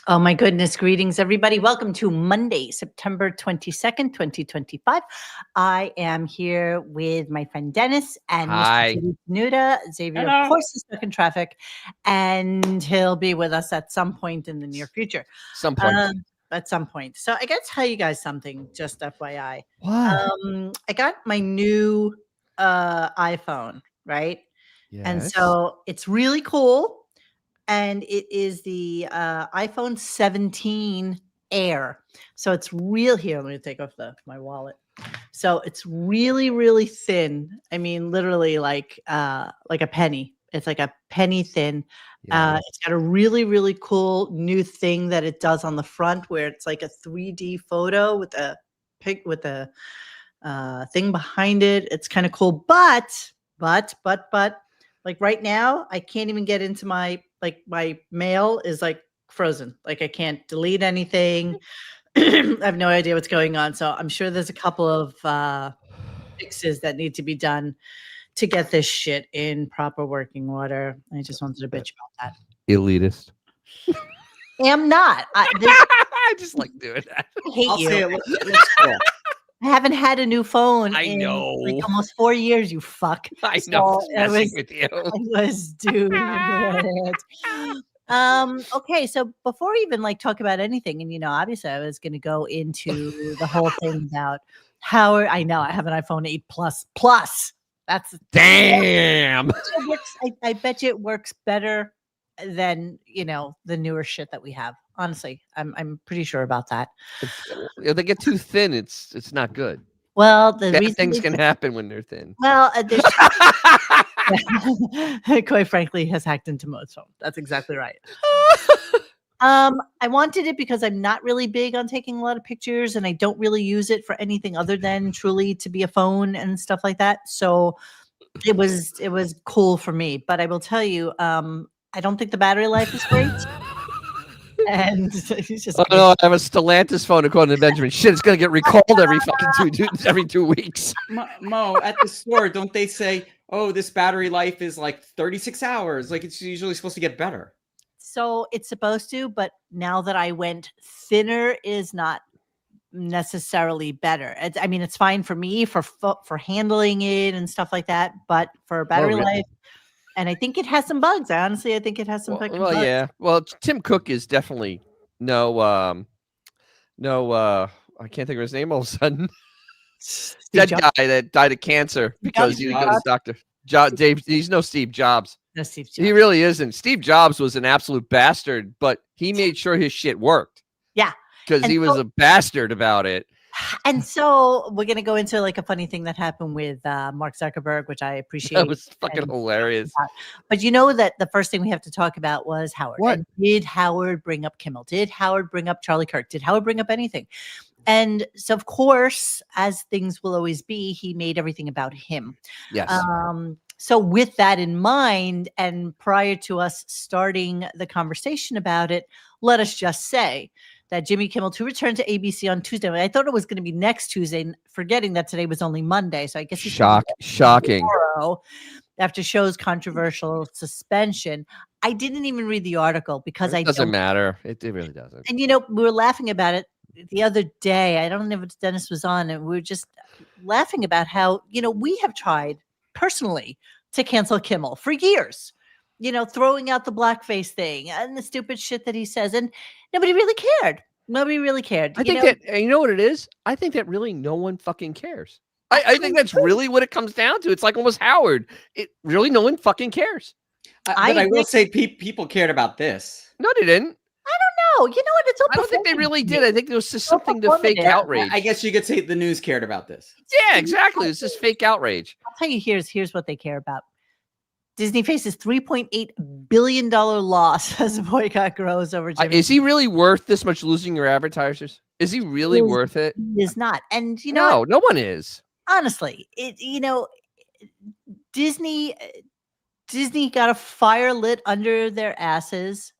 Oh my goodness. Greetings, everybody. Welcome to Monday, September 22nd, 2025. I am here with my friend Dennis and Hi. Mr. Nuda. Xavier, Hello. of course, is stuck in traffic, and he'll be with us at some point in the near future. At some point. So I got to tell you guys something, just FYI. What? I got my new iPhone, right? Yes. And so it's really cool. And it is the iPhone 17 Air. So it's real here. Let me take off my wallet. So it's really, really thin. I mean, literally like a penny. It's like a penny thin. Yeah. It's got a really, really cool new thing that it does on the front where it's like a 3D photo with a thing behind it. It's kind of cool. But like right now, I can't even get into my mail is like frozen. Like I can't delete anything. I have no idea what's going on. So I'm sure there's a couple of fixes that need to be done to get this shit in proper working order. I just wanted to bitch about that. Elitist. I'm not. I just like doing that. I hate I'll you. say it looks cool. I haven't had a new phone I in know. like almost 4 years, you fuck. I know. So I'm messing with you. I was doing it. Okay, so before we even like talk about anything, and obviously I was gonna go into the whole thing about Howard. I know I have an iPhone 8 Plus. That's Damn. I bet you it works better than the newer shit that we have. Honestly, I'm pretty sure about that. If they get too thin, it's not good. Well, the Bad reason things can happen when they're thin. well, quite frankly, has hacked into most phones. That's exactly right. I wanted it because I'm not really big on taking a lot of pictures, and I don't really use it for anything other than truly to be a phone and stuff like that. So it was cool for me. But I will tell you, I don't think the battery life is great. And he's just no, I have a Stellantis phone according to Benjamin. Shit, it's gonna get recalled every fucking every 2 weeks. Mo, at the store, don't they say, "Oh, this battery life is like 36 hours"? Like it's usually supposed to get better. So it's supposed to, but now that I went thinner is not necessarily better. It's fine for me for handling it and stuff like that, but for battery life. And I think it has some bugs. I think it has some fucking bugs. Yeah. Well, Tim Cook is definitely I can't think of his name all of a sudden. That guy that died of cancer because he got a doctor. Dave, he's no Steve Jobs. No Steve Jobs. He really isn't. Steve Jobs was an absolute bastard, but he made sure his shit worked. Yeah. Because he was a bastard about it. And so we're going to go into like a funny thing that happened with Mark Zuckerberg, which I appreciate. That was fucking hilarious. But you know that the first thing we have to talk about was Howard. What? And did Howard bring up Kimmel? Did Howard bring up Charlie Kirk? Did Howard bring up anything? And so, of course, as things will always be, he made everything about him. Yes. So with that in mind, and prior to us starting the conversation about it, let us just say that Jimmy Kimmel to return to ABC on Tuesday. I thought it was going to be next Tuesday, forgetting that today was only Monday. So I guess shocking. After show's controversial suspension. I didn't even read the article because it doesn't matter. It really doesn't. And we were laughing about it the other day. I don't know if Dennis was on, and we were just laughing about how we have tried personally to cancel Kimmel for years. Throwing out the blackface thing and the stupid shit that he says. And nobody really cared. I think that, you know what it is? I think that really no one fucking cares. I think that's really what it comes down to. It's like almost Howard. It really, no one fucking cares. But I will say people cared about this. No, they didn't. I don't know. You know what? It's all I don't think they really did. I think there was just something to fake outrage. I guess you could say the news cared about this. Yeah, exactly. It's just fake outrage. I'll tell you, here's what they care about. Disney faces $3.8 billion loss as the boycott grows over Jimmy. Is he really worth this much losing your advertisers? Is he really worth it? He is not. And no one is. Honestly, Disney got a fire lit under their asses.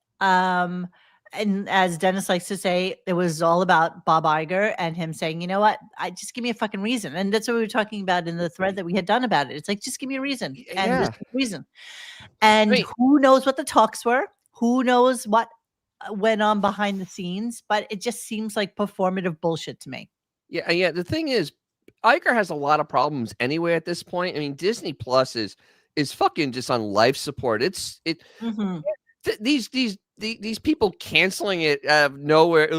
And as Dennis likes to say, it was all about Bob Iger and him saying, you know what, just give me a fucking reason. And that's what we were talking about in the thread that we had done about it. It's like, just give me a reason. And just give me a reason. And who knows what the talks were? Who knows what went on behind the scenes, but it just seems like performative bullshit to me. Yeah. The thing is, Iger has a lot of problems anyway at this point. I mean, Disney Plus is fucking just on life support. Mhm. These people canceling it out of nowhere.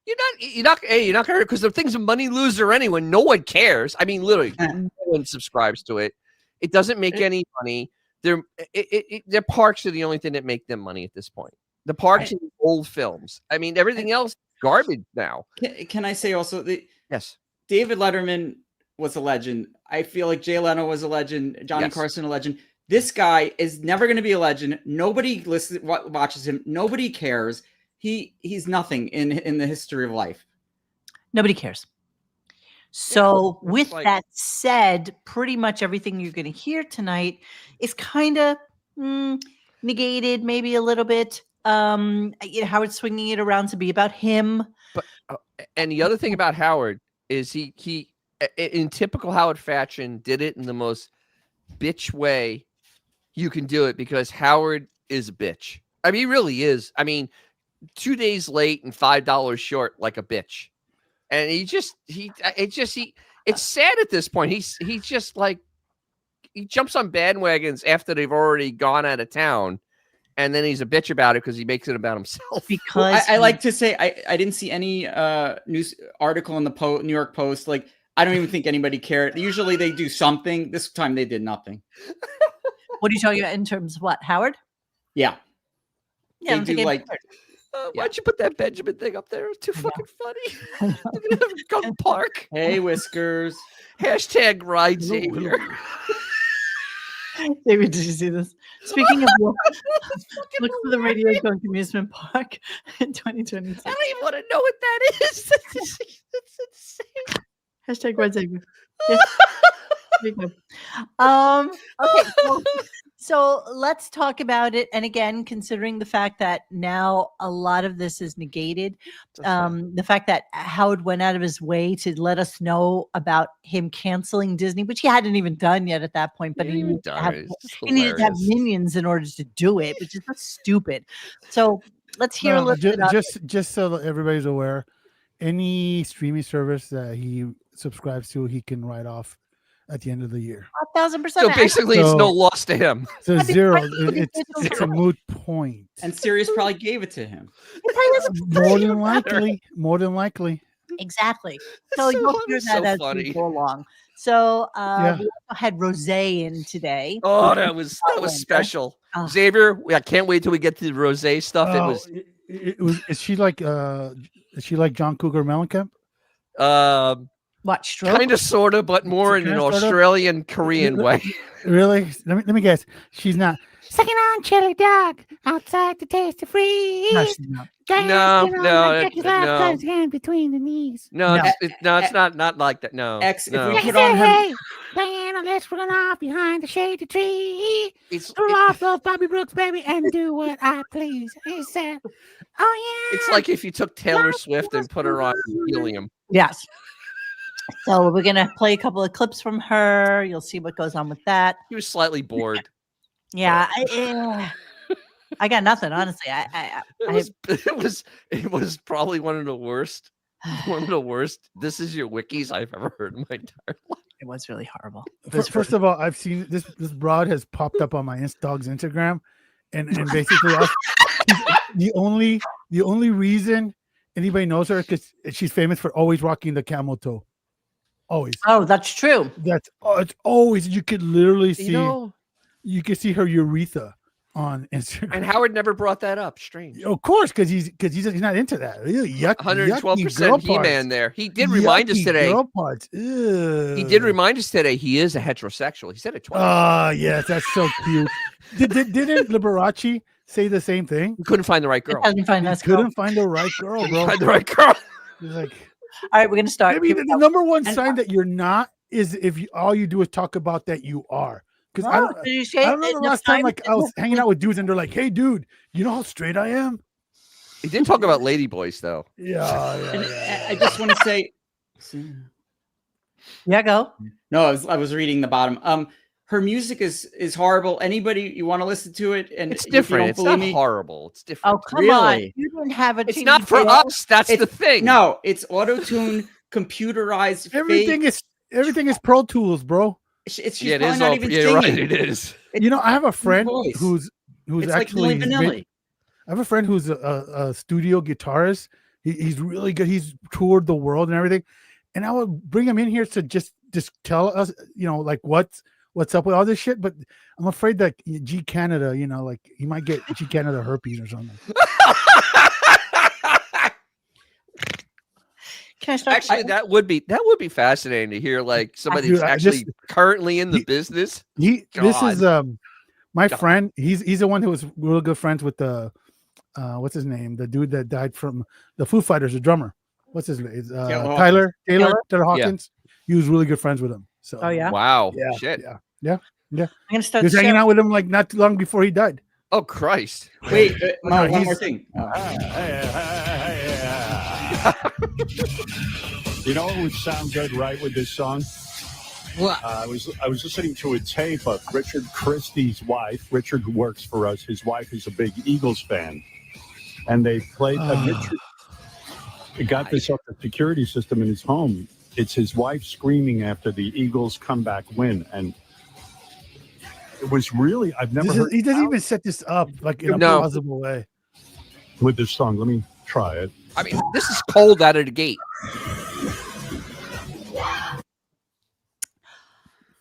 You're not gonna hurt because the thing's a money loser anyway. No one cares. I mean, literally, no one subscribes to it. It doesn't make any money. Their parks are the only thing that make them money at this point. The parks and old films. I mean, everything else garbage now. Can I say also yes, David Letterman was a legend. I feel like Jay Leno was a legend. Johnny Carson a legend. This guy is never going to be a legend. Nobody watches him. Nobody cares. He's nothing in the history of life. Nobody cares. So with that said, pretty much everything you're going to hear tonight is kind of negated, maybe a little bit. Howard swinging it around to be about him. But and the other thing about Howard is he in typical Howard fashion did it in the most bitch way you can do it, because Howard is a bitch. I mean, he really is. I mean, 2 days late and $5 short like a bitch. And it's sad at this point. He's just like, he jumps on bandwagons after they've already gone out of town, and then he's a bitch about it because he makes it about himself. Because I like to say I didn't see any news article in the New York Post. Like, I don't even think anybody cared. Usually they do something. This time they did nothing. What are you talking about in terms of what, Howard? Yeah. Yeah, they do like. Why'd you put that Benjamin thing up there? It's too fucking funny. Gun Park. Hey, Whiskers. Hashtag ride Xavier. David, did you see this? Speaking of look for the RadioGunk Amusement Park in 2022. I don't even want to know what that is. That's insane. Hashtag ride Xavier. Yeah. Okay. So let's talk about it. And again, considering the fact that now a lot of this is negated, the fact that Howard went out of his way to let us know about him canceling Disney, which he hadn't even done yet at that point, but he needed to have minions in order to do it, which is stupid. So let's hear a little bit. Just so that everybody's aware, any streaming service that he subscribes to, he can write off at the end of the year. 1,000%. So basically, it's no loss to him. So zero. It's a moot point. And Sirius probably gave it to him. More than likely. Exactly. So you'll hear that as we go along. So we also had Rose in today. Oh, that was special. Xavier, I can't wait till we get to the Rose stuff. Is she like John Cougar Mellencamp? What, stroke? Kind of, sort of, but more in an Australian Korean way. Really? Let me guess. She's not. Second on, chili dog, outside the taste of free. No, she's not. No. Between the knees. No, it's not like that. No. If we put on her, Diana, let's run off behind the shady tree. Throw off those Bobby Brooks, baby, and do what I please. He said, "Oh yeah." It's like if you took Taylor Swift and put her on helium. Yes. So we're going to play a couple of clips from her. You'll see what goes on with that. He was slightly bored. Yeah. I got nothing, honestly. It was probably one of the worst. This is your wikis I've ever heard in my entire life. It was really horrible. First of all, I've seen this broad has popped up on my dog's Instagram. And basically the only reason anybody knows her because she's famous for always rocking the camel toe. Always. Oh, that's true. It's always, you could literally see, you could see her urethra on Instagram. And Howard never brought that up. Strange. Of course, because he's not into that. 112% He-Man there. He did remind us today. He did remind us today he is a heterosexual. He said it twice. Oh, yes, that's so cute. Didn't Liberace say the same thing? We couldn't find the right girl. Couldn't find the right girl, bro. Find the right girl. He's like, all right, we're going to start. Maybe the number one sign that you're not is if all you do is talk about that you are. Because I remember last time, like, I was hanging out with dudes and they're like, "Hey, dude, you know how straight I am?" He did talk about ladyboys, though. Yeah. I just want to say, yeah, go. No, I was reading the bottom. Her music is horrible. Anybody you want to listen to it, and It's if you different. don't It's believe not me, horrible. It's different. Oh, come on. Really? You didn't have a It's TV not for show. us. That's the It's- thing. No, it's auto-tune, computerized. Everything is Pro Tools, bro. She's Yeah, it probably is not all. even Yeah, you're right. singing. It is. You know, I have a friend voice. who's It's actually like Milli Vanilli. I have a friend who's a studio guitarist. He's really good. He's toured the world and everything. And I would bring him in here to just tell us, you know, like what's up with all this shit. But I'm afraid that G Canada, you know, like he might get G Canada herpes or something. Can I start? Actually, that would be fascinating to hear. Like somebody that's Dude, actually currently in the business. This is my God. friend. He's the one who was real good friends with the what's his name? The dude that died from the Foo Fighters, the drummer. What's his name? Taylor Hawkins. He was really good friends with him. So Oh yeah. Wow. yeah, Shit. yeah. I'm gonna He start. was the hanging show. out with him like not too long before he died. Oh Christ. Wait, No, one more he's- thing. You know what would sound good right with this song? What? I was listening to a tape of Richard Christy's wife. Richard works for us. His wife is a big Eagles fan, and they played. Richard got this off the security system in his home. It's his wife screaming after the Eagles comeback win, and it was really I've never heard He doesn't even set this up like in a No. plausible way. with this song. Let me try it. I mean, this is cold out of the gate.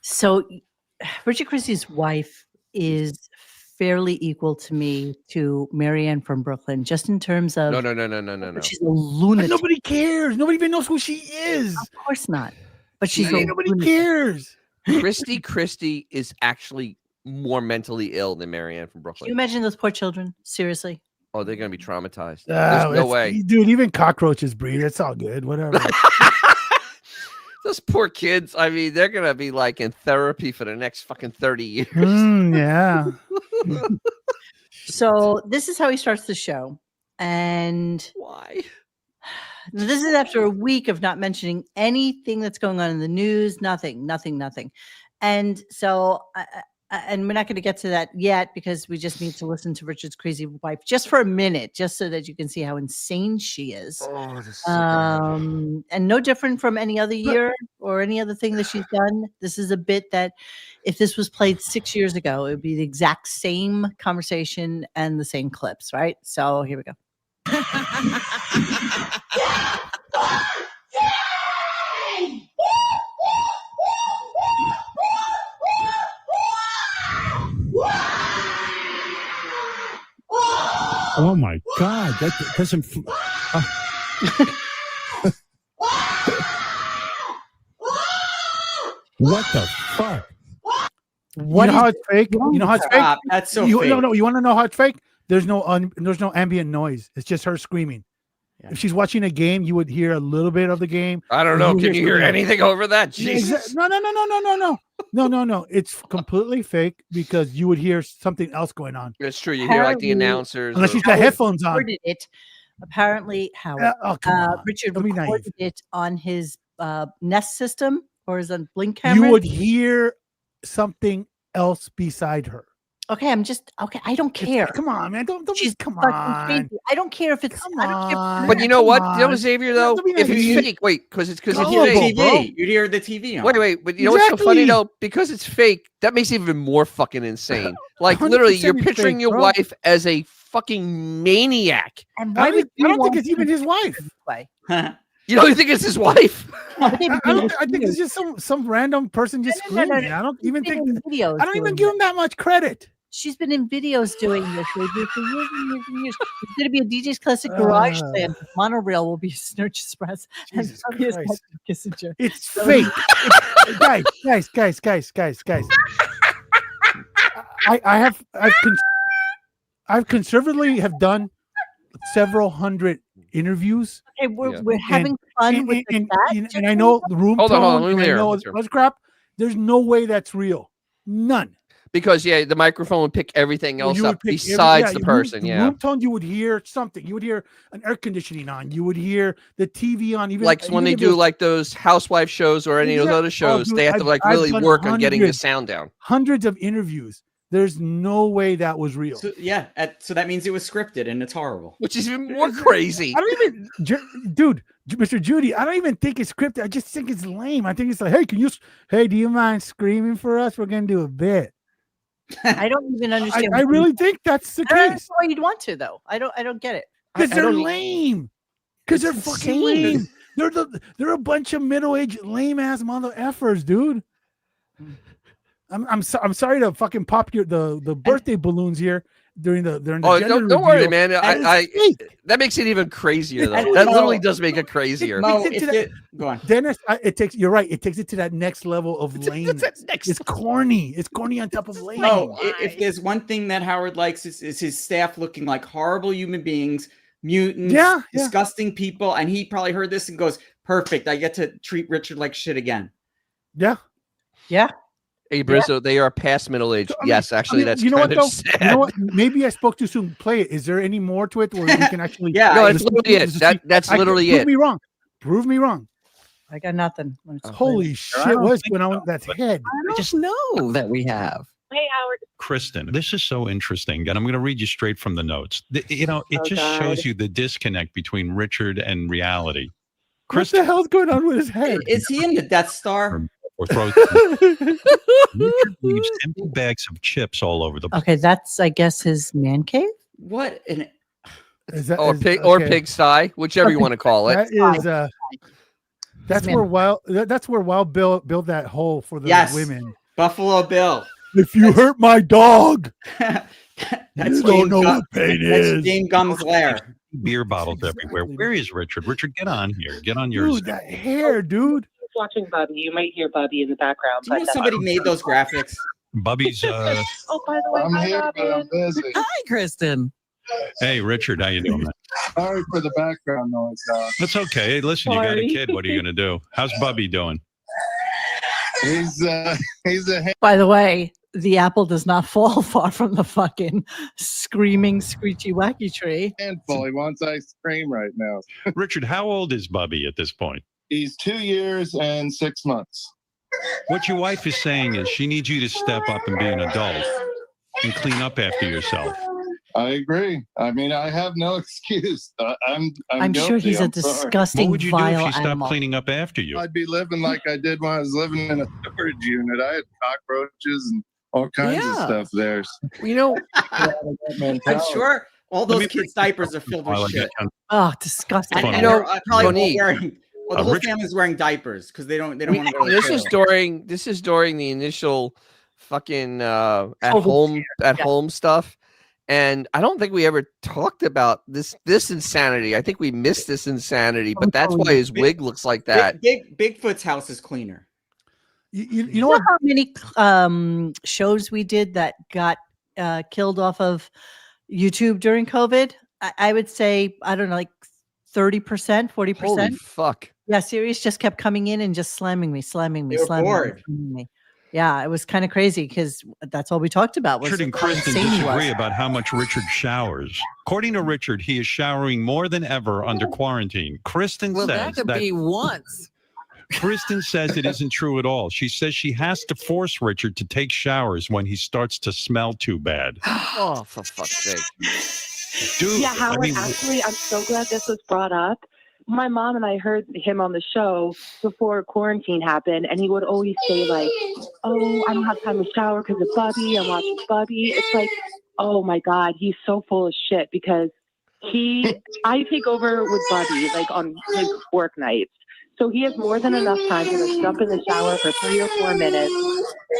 So, Richard Christie's wife is fairly equal to me to Marianne from Brooklyn, just in terms of No. she's a lunatic. Nobody cares. Nobody even knows who she is. Of course not. But she's a Nobody lunatic. cares. Christy is actually more mentally ill than Marianne from Can Brooklyn. you imagine those poor children? Seriously. Oh, they're gonna be traumatized. Ah, There's no way. Dude, even cockroaches breed. It's all good. Whatever. Those poor kids. I mean, they're gonna be like in therapy for the next fucking 30 years. Yeah. So this is how he starts the show. And Why? this is after a week of not mentioning anything that's going on in the news, nothing. And so, and we're not going to get to that yet because we just need to listen to Richard's crazy wife just for a minute, just so that you can see how insane she is. Oh, this is so bad. And no different from any other year or any other thing that she's done. This is a bit that if this was played 6 years ago, it would be the exact same conversation and the same clips, right? So here we go. Oh my God, that doesn't. What the fuck? You know how it's fake? You know how it's fake? Stop. That's so You fake. want to know how it's fake? There's no ambient noise. It's just her screaming. Yeah. If she's watching a game, you would hear a little bit of the game. I don't know. Can you hear anything over that? Jesus. No. It's completely fake because you would hear something else going on It's true. You hear like the Apparently- announcers. unless or- she's got headphones on. Recorded it. Apparently, Howard. Oh, come on. Richard Don't be naive. recorded it on his Nest system or his Blink camera. You would hear something else beside her. Okay, I don't care. Come on, man. Don't She's come fucking on. crazy. I don't care if it's. Come I don't care on. if But you know Come what? You know, on. Xavier, though, Don't be if it's naive. fake, wait, because it's You'd fake. hear the Oh, bro. TV. You'd hear the TV on. Wait, but you know what's so funny Exactly. though? Because it's fake, that makes it even more fucking insane. Like literally, you're 100% picturing fake, your bro. wife as a fucking maniac. And I why don't, would you I don't want think it's even to his wife. this way? You don't think it's his wife? But they've been doing I this think for it's years. just some random person just No. screaming. I don't even She's been think. in videos I don't even doing give this. him that much credit. She's been in videos doing this. They do for years and years and years. It's going to be a DJ's Classic Garage Sand. Monorail will be Snurch Express. And Jesus Sophie is Christ. Patrick Kissinger. It's fake. Guys. I've conservatively have done several hundred interviews. Okay, we're Yeah. having fun with the chat. And I know the room Hold on, tone, let me and I hear. know Let's it's hear. crap. There's no way that's real. None. Because the microphone would pick everything else You would up pick besides the person. room tone, you would hear something. You would hear an air conditioning on. You would hear the TV on. Even like when they do like those housewife shows or any of those other shows, dude, they have to like I've really done work on getting the sound down. Hundreds of interviews. There's no way that was real. So, so that means it was scripted and it's horrible. Which is even more crazy. I don't even, dude, Mr. Judy, I don't even think it's scripted. I just think it's lame. I think it's like, hey, do you mind screaming for us? We're going to do a bit. I don't even understand. I really think that's the I don't know case. why you'd want to, though. I don't get it. Because they're lame. Because they're fucking lame. They're a bunch of middle-aged lame-ass mother effers, dude. I'm sorry to fucking pop the birthday balloons here during the don't worry, man. I that makes it even crazier though. That literally does make it crazier. Go on. Dennis, you're right. It takes it to that next level of lameness. It's corny. It's corny on top of lame. No, if there's one thing that Howard likes is his staff looking like horrible human beings, mutants, disgusting people, and he probably heard this and goes, "Perfect. I get to treat Richard like shit again." Yeah. Hey, Brizzo, they are past middle age. Yes, actually, that's kind of sad. You know what? Maybe I spoke too soon. Play it. Is there any more to it where we can actually? No, that's literally it. That's literally it. Prove me wrong. Prove me wrong. I got nothing. Holy shit! What's going on with that head? I just know that we have. Hey, Howard. Kristen, this is so interesting, and I'm going to read you straight from the notes. It shows you the disconnect between Richard and reality. What the hell's going on with his head? Is he in the Death Star? Or throws Richard leaves empty bags of chips all over the place. Okay, that's I guess his man cave. What? Or pigsty, whichever you want to call it. That is that's where Wild Bill built that hole for the women. Buffalo Bill. If you hurt my dog, that's you don't know what pain is. That's James Gunn's lair. Beer bottles everywhere. Where is Richard? Richard, get on here. Get on yours. Dude, that hair, dude. Watching Bubby. You might hear Bubby in the background. Do you know somebody made those graphics? Bubby's oh, by the way, I'm here, but I'm busy. Hi, Kristen. Hey, Richard, how you doing, man? Sorry for the background noise. That's okay. Hey, listen, you got a kid. What are you gonna do? How's Bubby doing? He's a By the way, the apple does not fall far from the fucking screaming, screechy, wacky tree. handful. He wants ice cream right now. Richard, how old is Bubby at this point? He's 2 years and 6 months. What your wife is saying is she needs you to step up and be an adult and clean up after yourself. I agree. I mean, I have no excuse. I'm sure he's a disgusting, what would you do vile if she animal. stopped cleaning up after you? I'd be living like I did when I was living in a storage unit. I had cockroaches and all kinds of stuff there. You know, I'm sure all those kids' diapers are filled with shit. Oh, disgusting. And you know, probably wearing. Well, the whole family's wearing diapers because they don't want to go to the This is during the initial fucking at home stuff. And I don't think we ever talked about this insanity. I think we missed this insanity, but that's why his wig looks like that. Bigfoot's house is cleaner. You know what? How many shows we did that got killed off of YouTube during COVID? I would say, I don't know, like 30%, 40%. Holy fuck. Yeah, Sirius just kept coming in and just slamming me. They were bored. Me. Yeah, it was kind of crazy because that's all we talked about. Richard and Kristen disagree about how much Richard showers. According to Richard, he is showering more than ever under quarantine. Kristen says that could be once. Kristen says it isn't true at all. She says she has to force Richard to take showers when he starts to smell too bad. Oh, for fuck's sake. Dude, yeah, Howard, actually, I'm so glad this was brought up. My mom and I heard him on the show before quarantine happened, and he would always say, like, oh, I don't have time to shower because of Bubby. I'm watching Bubby. It's like, oh, my God, he's so full of shit because I take over with Bubby, like, on his work nights. So he has more than enough time to just jump in the shower for 3 or 4 minutes,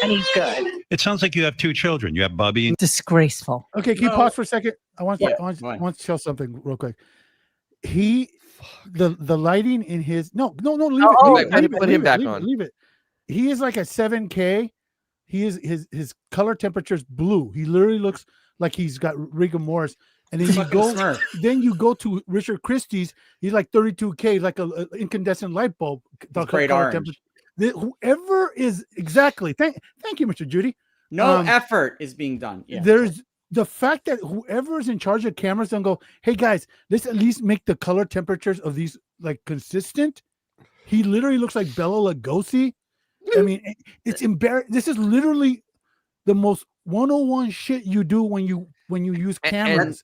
and he's good. It sounds like you have 2 children. You have Bubby and disgraceful. Okay, can you pause for a second? I want to show something real quick. The lighting in his put him back on. Leave it. He is like a 7K. He is his color temperature is blue. He literally looks like he's got rigor mortis. And then you go to Richard Christie's. He's like 32K, like a incandescent light bulb. Great orange. Whoever is exactly. Thank you, Mr. Judy. No effort is being done. Yeah. There's the fact that whoever is in charge of cameras don't go, hey guys, let's at least make the color temperatures of these like consistent. He literally looks like Bela Lugosi. I mean, it's embarrassing. This is literally the most 101 shit you do when you use cameras.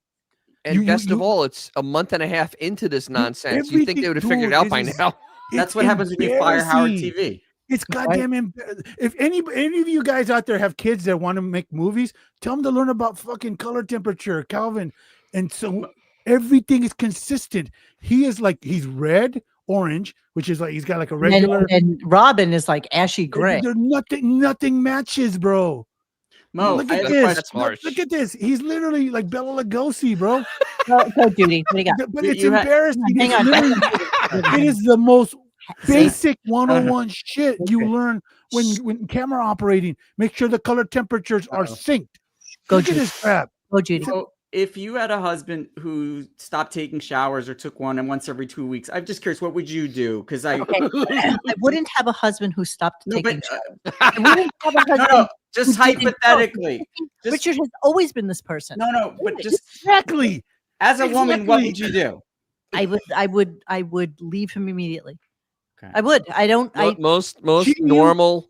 And best of all, it's a month and a half into this nonsense. You think they would have figured it out by now? That's what happens when you fire Howard TV. It's goddamn if any of you guys out there have kids that want to make movies, tell them to learn about fucking color temperature, Calvin. And so everything is consistent. He is like, he's red, orange, which is like he's got like a regular, and Robin is like ashy gray. There's nothing matches, bro. Mo, look at this. Look at this. He's literally like Bela Lugosi, bro. Go, Judy. What do you got? But it's embarrassing. Hang on. It is the most basic 101 shit you learn when camera operating. Make sure the color temperatures are synced. Look at this crap. Go, Judy. So if you had a husband who stopped taking showers or took one and once every 2 weeks, I'm just curious, what would you do? Because I wouldn't have a husband who stopped taking showers. I wouldn't have a husband. No, just hypothetically. Richard has always been this person. No, but just exactly. As a woman, what would you do? I would leave him immediately. Okay. I would. I don't. Most normal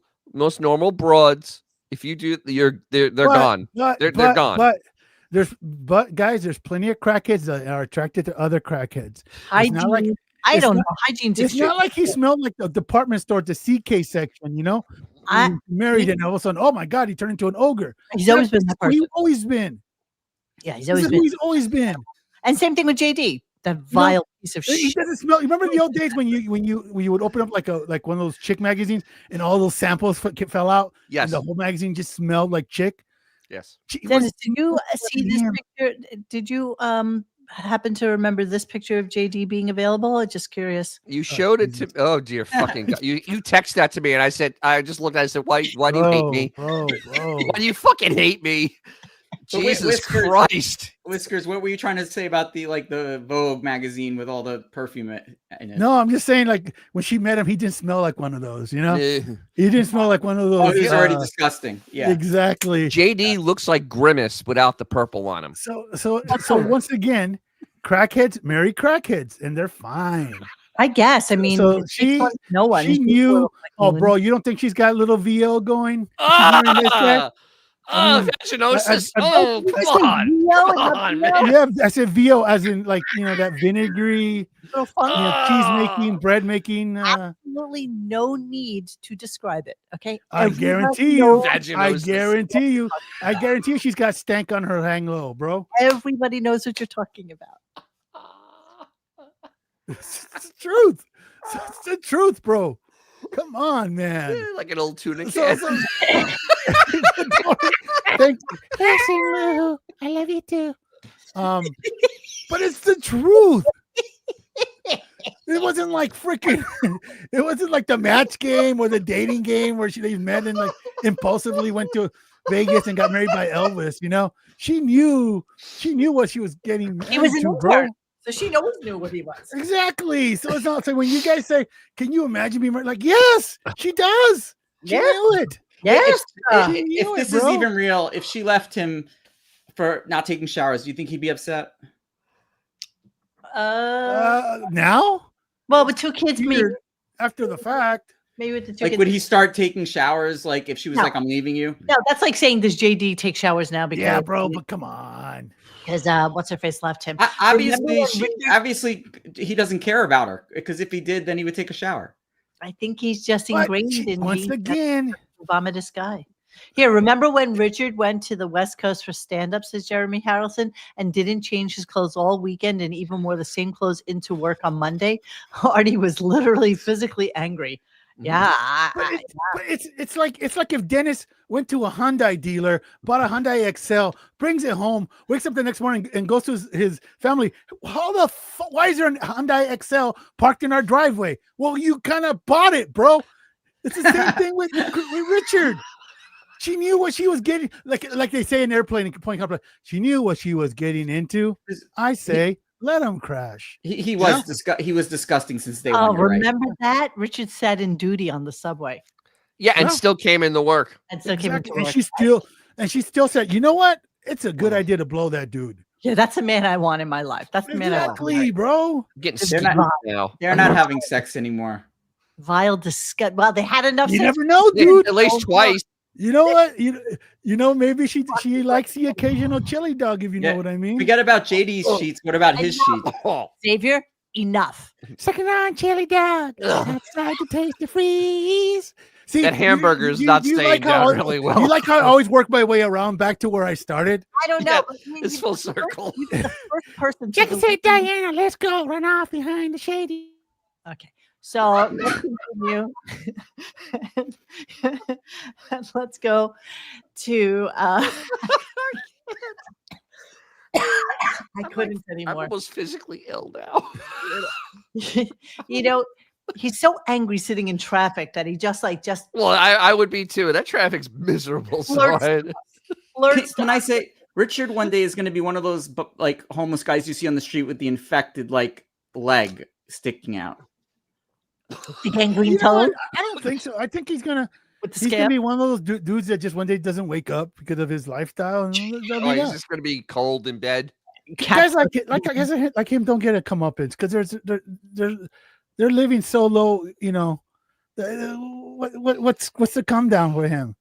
broads. If you do, they're gone. They're gone. But guys, there's plenty of crackheads that are attracted to other crackheads. Hygiene. I don't know. Hygiene's It's not like he smelled like the department store at the CK section, you know. Married and all of a sudden, oh my God, he turned into an ogre. He's always been that person. He's always been. Yeah, he's always been. He's always been. And same thing with JD. That vile piece of shit. He doesn't smell. You remember the old days when you would open up like one of those chick magazines and all those samples fell out? Yes. And the whole magazine just smelled like chick. Yes. Dennis, did you see this picture? Did you happen to remember this picture of JD being available? I'm just curious. You showed it to oh dear fucking God. You text that to me and I said, I just looked at it and said, why do you hate me? Bro. Why do you fucking hate me? Jesus Christ. Whiskers, what were you trying to say about the Vogue magazine with all the perfume in it? No, I'm just saying, like, when she met him, he didn't smell like one of those, you know? He didn't smell like one of those. Oh, he's already disgusting. Yeah. Exactly. JD looks like Grimace without the purple on him. So once again, crackheads marry crackheads, and they're fine. I guess. I mean, so she knew. Oh, bro, you don't think she's got a little VO going? Vaginosis. Oh, come on, man. Yeah, I said VO as in like, you know, that vinegary, cheese making, bread making. Absolutely no need to describe it. Okay. I guarantee you. I guarantee you she's got stank on her hang low, bro. Everybody knows what you're talking about. It's the truth. It's the truth, bro. Come on, man. Like an old tuna can. Thank you. I love you too. But it's the truth. It wasn't like freaking. It wasn't like the match game or the dating game where they met and like impulsively went to Vegas and got married by Elvis. You know, she knew what she was getting. He was an intern. So she always knew what he was. Exactly. So it's not so when you guys say, "Can you imagine being married?" Like, yes, she does. She knew it. Yes. If this is even real, if she left him for not taking showers, do you think he'd be upset? Now? Well, with two kids, maybe after the fact. Maybe with the two kids. Would he start taking showers? Like if she was like, "I'm leaving you"? No, that's like saying, "Does JD take showers now?" Because yeah, bro, but come on. Because what's her face left him. Obviously, he doesn't care about her. Because if he did, then he would take a shower. I think he's just ingrained in once again. Vomitous guy. Here, remember when Richard went to the West Coast for stand-up, says Jeremy Harrelson, and didn't change his clothes all weekend and even wore the same clothes into work on Monday? Artie was literally physically angry. Yeah, but it's like if Dennis went to a Hyundai dealer, bought a Hyundai Excel, brings it home, wakes up the next morning and goes to his family. Why is there a Hyundai Excel parked in our driveway? Well, you kind of bought it, bro. It's the same thing with Richard. She knew what she was getting, like they say in airplane point. She knew what she was getting into. I say. Let him crash. He was he was disgusting since day one. Oh, remember that? Richard sat in duty on the subway. Yeah, and Well, still came into work. And so came into exactly. work. And she still said, you know what? It's a good idea to blow that dude. Yeah, that's the man I want in my life. That's the man I want. Exactly, bro. Getting It's They're skeeved not- now. They're not having sex anymore. Vile, disgust. Well, they had enough. You sex. never know, dude. At least twice. You know what? You know, maybe she likes the occasional chili dog, if you Yeah, know what I mean. Forget about JD's sheets. What about his sheets? Oh, Xavier, enough. Second on chili dog. Outside to taste the freeze. See, that hamburger is not staying down really well. You like how I always work my way around back to where I started? I don't know. It's full circle. You're the first person. Check and say, Diana, let's go. Run off behind the shady. Okay, so let's continue. Let's go to. I couldn't I'm anymore. almost physically ill now. You know, he's so angry sitting in traffic that he just. Well, I would be too. That traffic's miserable. So Flirts. Flirts. Can I say Richard one day is going to be one of those like homeless guys you see on the street with the infected like leg sticking out? The gangrene You know what? toad I don't think so. I think he's gonna with the he's gonna scale. be one of those dudes that just one day doesn't wake up because of his lifestyle. And that'll be Oh, he's that. just going to be cold in bed. Guys guys like him don't get a comeuppance because they're living so low. You know, what's the come down for him?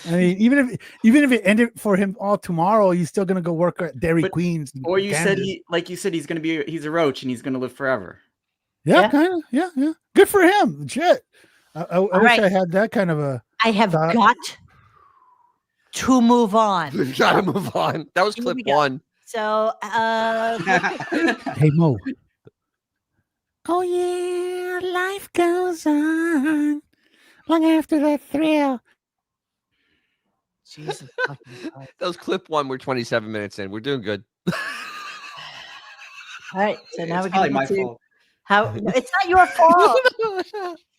I mean, even if it ended for him all tomorrow, he's still gonna go work at Dairy Queen's. Or you said he's going to be he's a roach and he's going to live forever. Yeah, kind of. Yeah. Good for him. Shit. I wish right. I had that kind of a. I have thought. got to move on. We got to move on. That was Here clip we go. one. So, Hey Mo. Oh yeah, life goes on long after the thrill. Jesus fucking Christ. That was clip one. We're 27 minutes in. We're doing good. All right, so now It's we're probably going my to fault. how no, it's not your fault,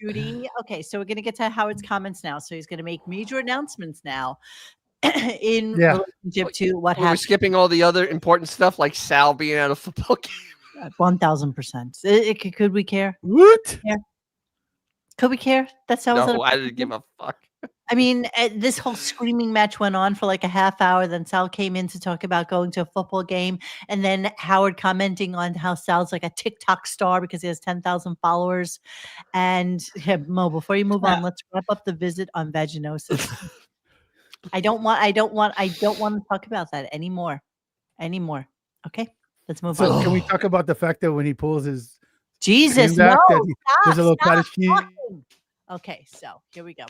Judy. Okay, so we're going to get to Howard's comments now. So he's going to make major announcements now in relationship to what We're happened. skipping all the other important stuff like Sal being at a football game. 1000%. Could we care? What? Could we care? That sounds. No, I didn't give a fuck. I mean, this whole screaming match went on for like a half hour. Then Sal came in to talk about going to a football game. And then Howard commenting on how Sal's like a TikTok star because he has 10,000 followers. And Mo, before you move on, let's wrap up the visit on vaginosis. I don't want to talk about that anymore. Okay, let's move So on. can we talk about the fact that when he pulls his Jesus, skin back, no, that there's a little stop cottage cheese? talking. Okay, so here we go.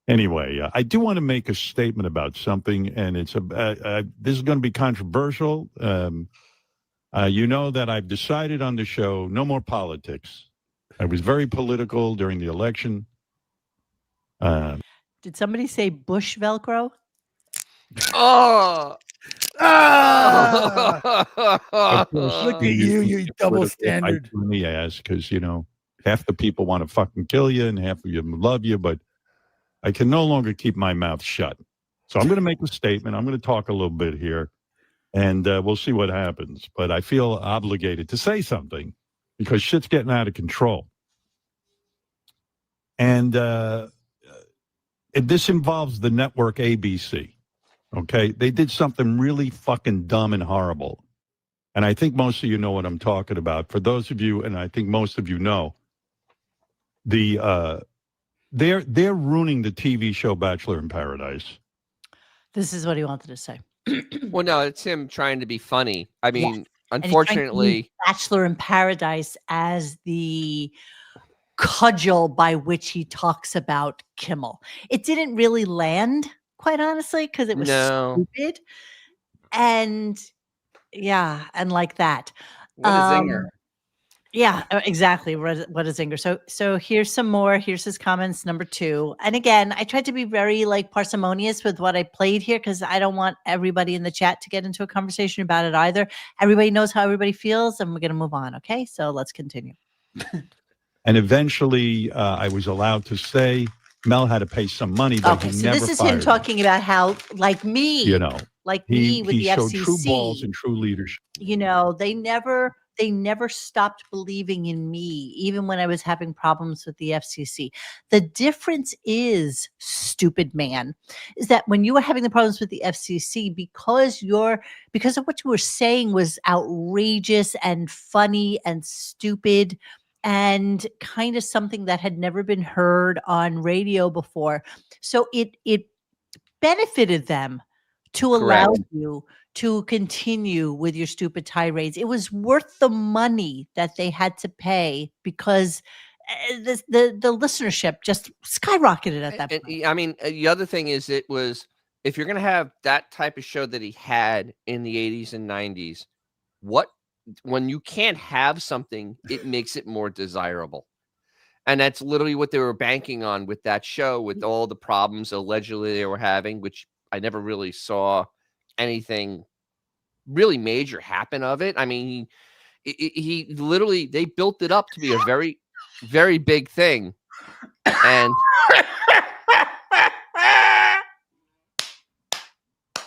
Anyway, I do want to make a statement about something, and it's this is going to be controversial. You know that I've decided on the show no more politics. I was very political during the election. Did somebody say Bush Velcro? Oh. Look at you double standard. In the ass, because half the people want to fucking kill you, and half of them love you, but I can no longer keep my mouth shut. So I'm going to make a statement. I'm going to talk a little bit here, and we'll see what happens. But I feel obligated to say something because shit's getting out of control. And this involves the network ABC. Okay? They did something really fucking dumb and horrible. And I think most of you know what I'm talking about. For those of you, and I think most of you know, they're ruining the TV show Bachelor in Paradise. This is what he wanted to say. Well, no, it's him trying to be funny. I mean, And he's trying to unfortunately, use Bachelor in Paradise as the cudgel by which he talks about Kimmel. It didn't really land, quite honestly, because it was stupid. And like that. What a zinger. Yeah, exactly. What a zinger. So here's some more. Here's his comments, number 2. And again, I tried to be very parsimonious with what I played here because I don't want everybody in the chat to get into a conversation about it either. Everybody knows how everybody feels, and we're going to move on. Okay, so let's continue. And eventually, I was allowed to say Mel had to pay some money. But Okay, he so never this is fired him talking about how, like me, me with he the showed FCC, true balls and true leadership. they never they never stopped believing in me, even when I was having problems with the FCC. The difference is, stupid man, is that when you were having the problems with the FCC, because of what you were saying was outrageous and funny and stupid and kind of something that had never been heard on radio before. So it benefited them to allow you to continue with your stupid tirades. It was worth the money that they had to pay because the listenership just skyrocketed at that point. I mean, the other thing is, it was, if you're going to have that type of show that he had in the 80s and 90s, when you can't have something, it makes it more desirable. And that's literally what they were banking on with that show, with all the problems allegedly they were having, which I never really saw anything really major happen of it. I mean, he literally, they built it up to be a very, very big thing. And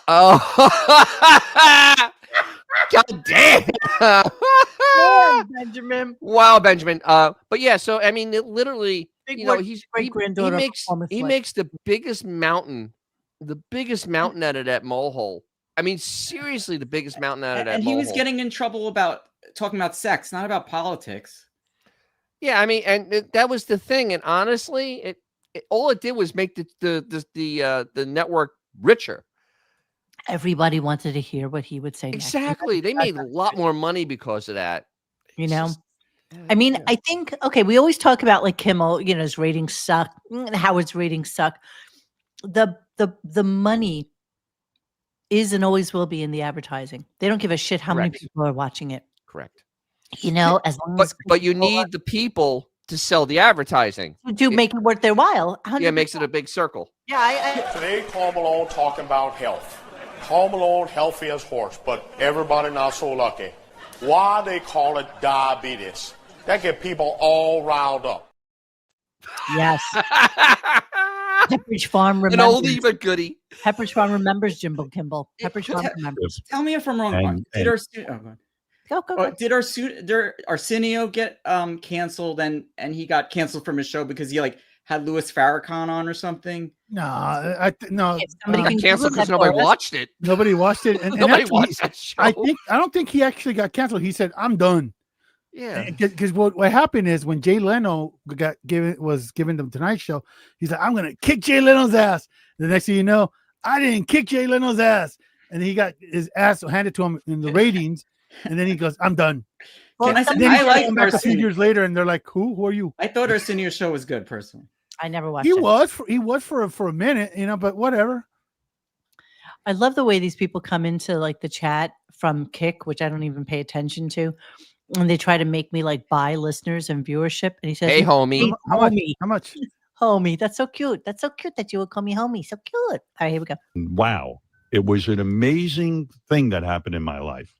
oh, God damn. Benjamin. Wow, Benjamin. But yeah, so I mean, it literally, Big you know, work, great-granddaughter he makes the biggest mountain out of that molehill. I mean, seriously, the biggest mountain out of that And molehill. he was getting in trouble about talking about sex, not about politics. Yeah, I mean, and that was the thing. And honestly, all it did was make the network richer. Everybody wanted to hear what he would say next. Exactly. They made a lot more money because of that. You know? I mean, I think, okay, we always talk about like Kimmel, you know, his ratings suck, Howard's ratings suck. The money is and always will be in the advertising. They don't give a shit how many people are watching it. Correct. You know, as long as but you need the people to sell the advertising to make it worth their while. 100%. Yeah, it makes it a big circle. Yeah, Today, Tom Malone talking about health. Tom Malone healthy as horse, but everybody not so lucky. Why they call it diabetes? That get people all riled up. Yes. Pepperidge Farm remembers. An oldie but goodie. Pepperidge Farm remembers Jimbo Kimball. Pepperidge Farm remembers. Tell me if I'm wrong. Did Arsenio get canceled and he got canceled from his show because he like had Louis Farrakhan on or something? No, no. Somebody can canceled because nobody watched it. Nobody watched it, and Nobody actually, watched that show. I don't think he actually got canceled. He said, "I'm done." Yeah, because what happened is when Jay Leno was given the Tonight Show, he's like, "I'm gonna kick Jay Leno's ass." The next thing you know, I didn't kick Jay Leno's ass, and he got his ass handed to him in the ratings, and then he goes, "I'm done." Well, and then he like back a few years later, and they're like, "Who are you?" I thought Arsenio's show was good, personally. I never watched it. He was for a minute, you know, but whatever. I love the way these people come into like the chat from Kick, which I don't even pay attention to. And they try to make me like buy listeners and viewership. And he says, "Hey, homie, how much? Homie, that's so cute. That's so cute that you would call me homie. So cute." All right, here we go. Wow, it was an amazing thing that happened in my life.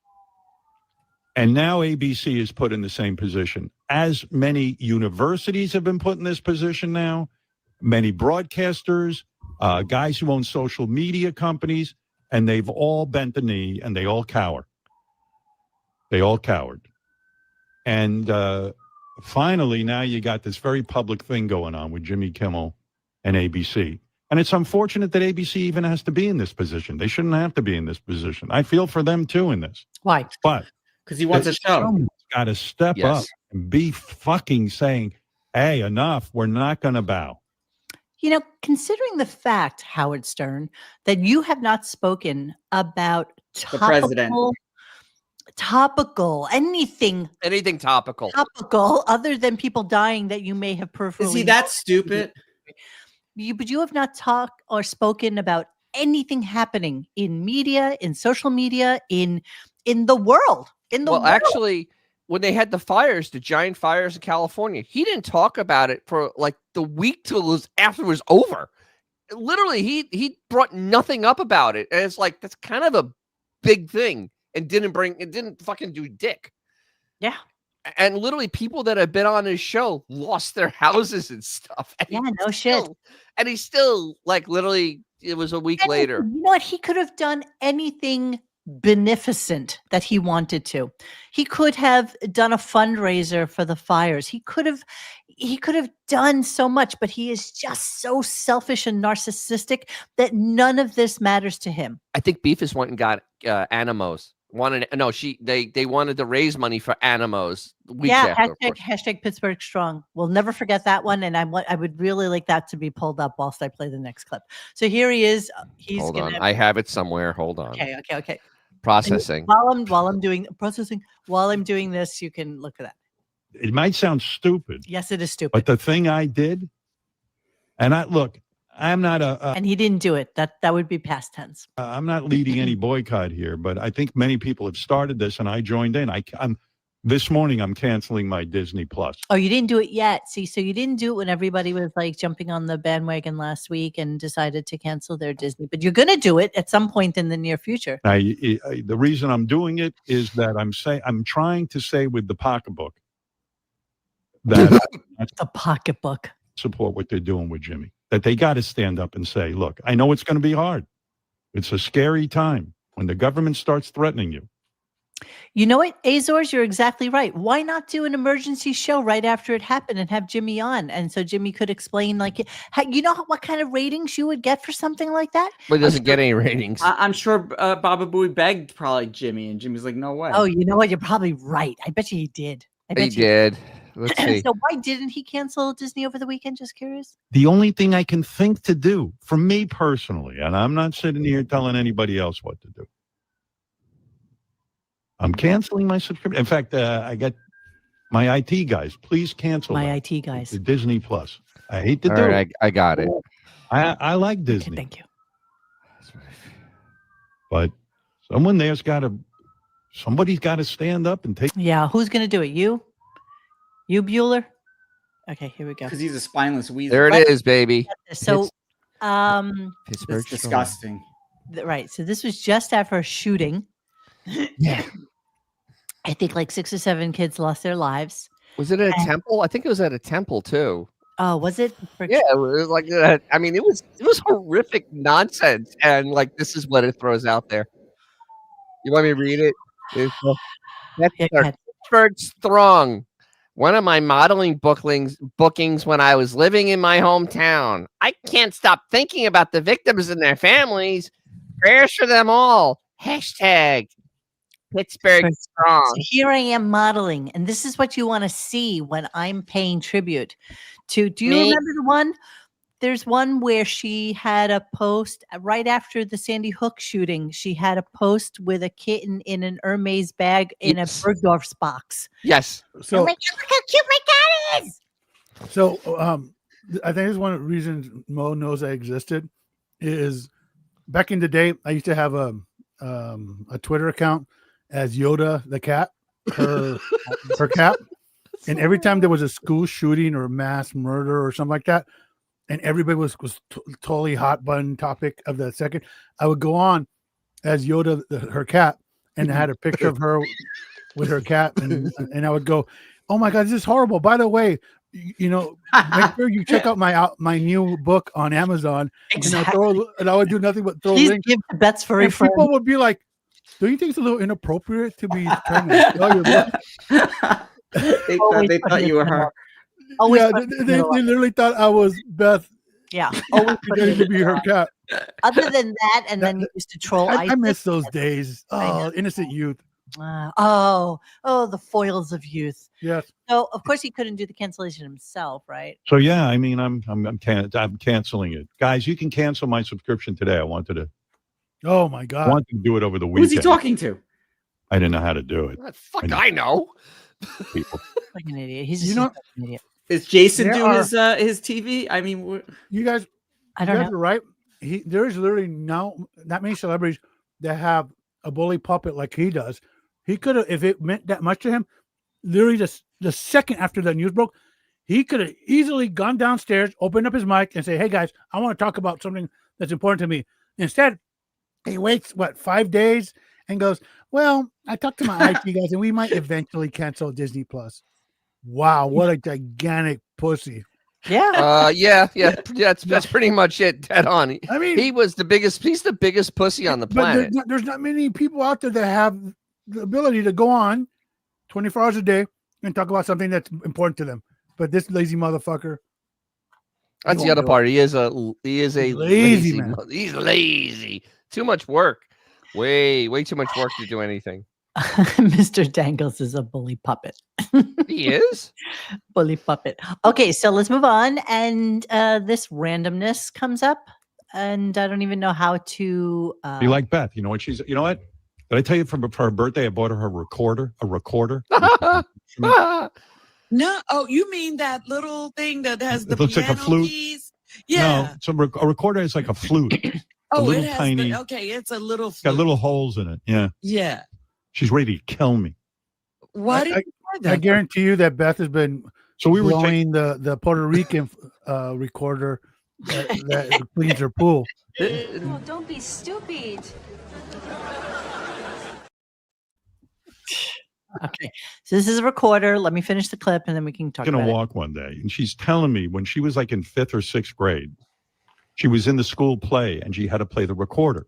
And now ABC is put in the same position. As many universities have been put in this position now, many broadcasters, guys who own social media companies, and they've all bent the knee and they all cower. They all cowered. And finally, now you got this very public thing going on with Jimmy Kimmel and ABC. And it's unfortunate that ABC even has to be in this position. They shouldn't have to be in this position. I feel for them, too, in this. Why? But because he wants a show. Someone's got to step up and be fucking saying, "Hey, enough. We're not going to bow." You know, considering the fact, Howard Stern, that you have not spoken about topical, anything topical other than people dying that you may have peripherally. Is he that stupid? But you have not talked or spoken about anything happening in media, in social media, in the world. Actually, when they had the giant fires in California, he didn't talk about it for like the week after it was over. Literally, he brought nothing up about it, and it's like that's kind of a big thing, and didn't fucking do dick. Yeah. And literally, people that have been on his show lost their houses and stuff. And shit. And he's still like literally. It was a week later. You know what? He could have done anything beneficent that he wanted to. He could have done a fundraiser for the fires. He could have done so much, but he is just so selfish and narcissistic that none of this matters to him. I think Beefus went and got Animos. They wanted to raise money for Animos. Hashtag Pittsburgh Strong. We'll never forget that one, and I would really like that to be pulled up whilst I play the next clip. So here he is. Hold on, I have it somewhere. Hold on. Okay. Processing. And while I'm doing this, you can look at that. It might sound stupid. Yes, it is stupid. But the thing I did, and I'm not and he didn't do it. That would be past tense. I'm not leading any boycott here, but I think many people have started this, and I joined in. This morning I'm canceling my Disney Plus. Oh, you didn't do it yet. See, so you didn't do it when everybody was like jumping on the bandwagon last week and decided to cancel their Disney. But you're going to do it at some point in the near future. The reason I'm doing it is that I'm trying to say with the pocketbook that the pocketbook support what they're doing with Jimmy. That they got to stand up and say, look, I know it's going to be hard. It's a scary time when the government starts threatening you. You know what, Azores, you're exactly right. Why not do an emergency show right after it happened and have Jimmy on? And so Jimmy could explain, you know what kind of ratings you would get for something like that? But it doesn't get any ratings. I'm sure Baba Booey begged probably Jimmy, and Jimmy's like, no way. Oh, you know what? You're probably right. I bet you he did. He did. Let's see. So why didn't he cancel Disney over the weekend? Just curious. The only thing I can think to do, for me personally, and I'm not sitting here telling anybody else what to do, I'm canceling my subscription. In fact, I got my IT guys. Please cancel IT guys. The Disney Plus. I hate to All do right, it. I got it. I like Disney. Okay, thank you. But somebody's got to stand up and take. Yeah, who's going to do it? You, Bueller? Okay, here we go. Because he's a spineless weasel. There it is, baby. So, Pittsburgh. It's disgusting. Right. So this was just after a shooting. Yeah. I think like 6 or 7 kids lost their lives. Was it at a temple? I think it was at a temple too. Oh, was it? Yeah, it was like that. I mean, it was horrific nonsense, and like this is what it throws out there. You want me to read it? That's Pittsburgh Strong. One of my modeling bookings when I was living in my hometown. I can't stop thinking about the victims and their families. Prayers for them all. Hashtag Pittsburgh Strong. So here I am modeling, and this is what you want to see when I'm paying tribute to. Do you remember the one? There's one where she had a post right after the Sandy Hook shooting. She had a post with a kitten in an Hermes bag in a Bergdorf's box. Yes. So, oh my God, look how cute my cat is. So I think this is one of the reasons Mo knows I existed is back in the day, I used to have a Twitter account as Yoda the cat, her cat. And every time there was a school shooting or mass murder or something like that, and everybody was totally hot button topic of that second, I would go on as Yoda, her cat, and I had a picture of her with her cat, and I would go, "Oh my God, this is horrible." By the way, make sure you check out my new book on Amazon. Exactly. And I would do nothing but throw Please links. give the bets for a friend. People would be like, "Don't you think it's a little inappropriate to be trying to sell your book?" They thought you were her. Yeah, they literally thought I was Beth. Yeah, always pretending to be her cat. Other than that, and then you used to troll. I miss those days. Oh, innocent youth. The foils of youth. Yes. So of course he couldn't do the cancellation himself, right? So yeah, I mean, I'm canceling it, guys. You can cancel my subscription today. I wanted to. Oh my God! I wanted to do it over the weekend. Who's he talking to? I didn't know how to do it. I know. People. Like an idiot. He's just an idiot. Is Jason doing his TV? I mean, you guys. I don't know. Right? There's literally now not many celebrities that have a bully puppet like he does. He could have, if it meant that much to him, literally just the second after the news broke, he could have easily gone downstairs, opened up his mic, and say, "Hey guys, I want to talk about something that's important to me." Instead, he waits 5 days and goes, "Well, I talked to my IT guys, and we might eventually cancel Disney Plus." Wow, what a gigantic pussy! Yeah. That's pretty much it. Dead on. I mean, He's the biggest pussy on the but planet. there's not many people out there that have the ability to go on 24 hours a day and talk about something that's important to them. But this lazy motherfucker. That's the other part. He is a lazy man. He's lazy. Too much work. Way too much work to do anything. Mr. Dangles is a bully puppet. He is? Bully puppet. Okay, so let's move on. And this randomness comes up, and I don't even know how to. You like Beth? You know what she's? You know what? Did I tell you for her birthday? I bought her a recorder. No, oh, you mean that little thing that has the It looks like a piano flute. keys? Yeah. No, so a recorder is like a flute. Oh, little it has tiny. it's a little It's got flute. little holes in it. Yeah. Yeah. She's ready to kill me. Why did you buy that? I guarantee you that Beth has been So we were blowing the Puerto Rican recorder that cleans her pool. Oh, don't be stupid. Okay, so this is a recorder. Let me finish the clip, and then we can talk going about to it. walk one day, and she's telling me when she was like in 5th or 6th grade, she was in the school play and she had to play the recorder.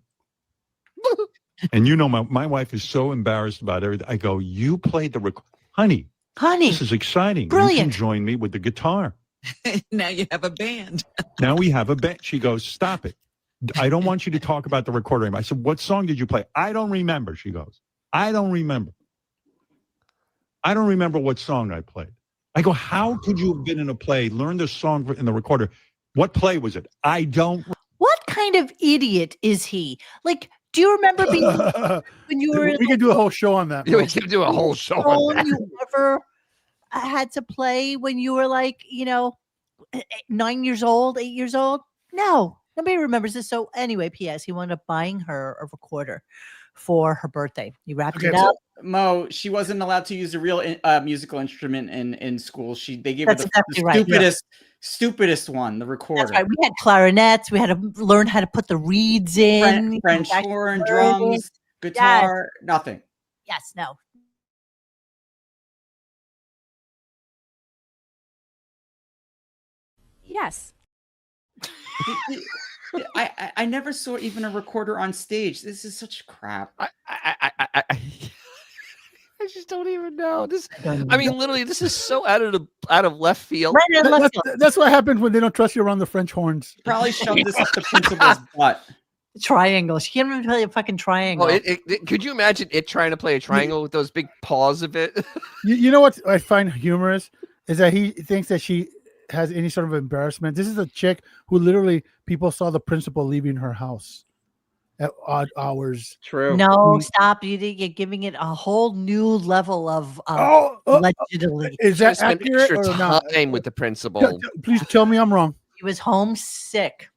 And you know, my wife is so embarrassed about everything. I go, you played the honey, this is exciting. Brilliant. You can join me with the guitar. Now you have a band. Now we have a band. She goes, stop it. I don't want you to talk about the recorder anymore. I said, what song did you play? I don't remember. She goes, I don't remember what song I played. I go, how could you have been in a play, learn the song in the recorder? What play was it? I don't. What kind of idiot is he? Like, do you remember being when you were? We can do a whole show on that. Yeah, we can do a whole show on that. You ever had to play when you were like, 9 years old, 8 years old? No, nobody remembers this. So anyway, P.S. He wound up buying her a recorder for her birthday. He wrapped it up. Mo, she wasn't allowed to use a real musical instrument in school. They gave That's her exactly the right. stupidest one, the recorder. That's right. We had clarinets. We had to learn how to put the reeds in. French horn, drums, guitar, nothing. Yes, no. Yes. I never saw even a recorder on stage. This is such crap. I just don't even know. I mean, literally, this is so out of left field. That's what happens when they don't trust you around the French horns. Probably shoved this up the principal's butt. Triangle. She can't even play a fucking triangle. Oh, could you imagine it trying to play a triangle with those big paws of it? You know what I find humorous is that he thinks that she has any sort of embarrassment. This is a chick who literally people saw the principal leaving her house at odd hours. True. No, stop. You're giving it a whole new level of allegedly. Is that Spend accurate extra or not? time with the principal, Please tell me I'm wrong. He was homesick.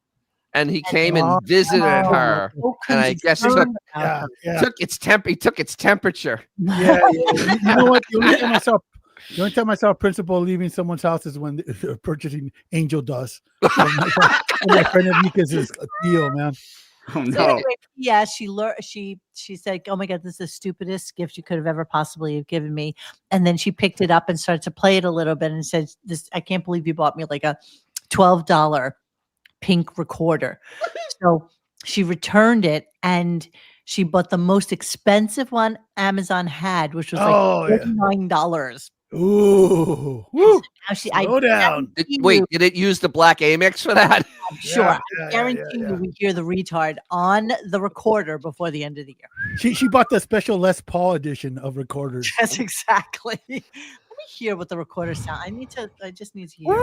and he came and visited her, and I guess he took its he took its temperature. Yeah, you know what? The only time I saw a principal leaving someone's house is when they're purchasing angel dust. My friend Amika's is a deal, man. Oh no! So anyway, yeah, she learned. She said, "Oh my god, this is the stupidest gift you could have ever possibly have given me." And then she picked it up and started to play it a little bit and said, "This, I can't believe you bought me like a $12 pink recorder." So she returned it and she bought the most expensive one Amazon had, which was like $49. Ooh, woo! Slow down. Did it use the black Amex for that? I'm sure. I guarantee you we hear the retard on the recorder before the end of the year. She bought the special Les Paul edition of recorders. Yes, exactly. Let me hear what the recorder sound. I just need to hear.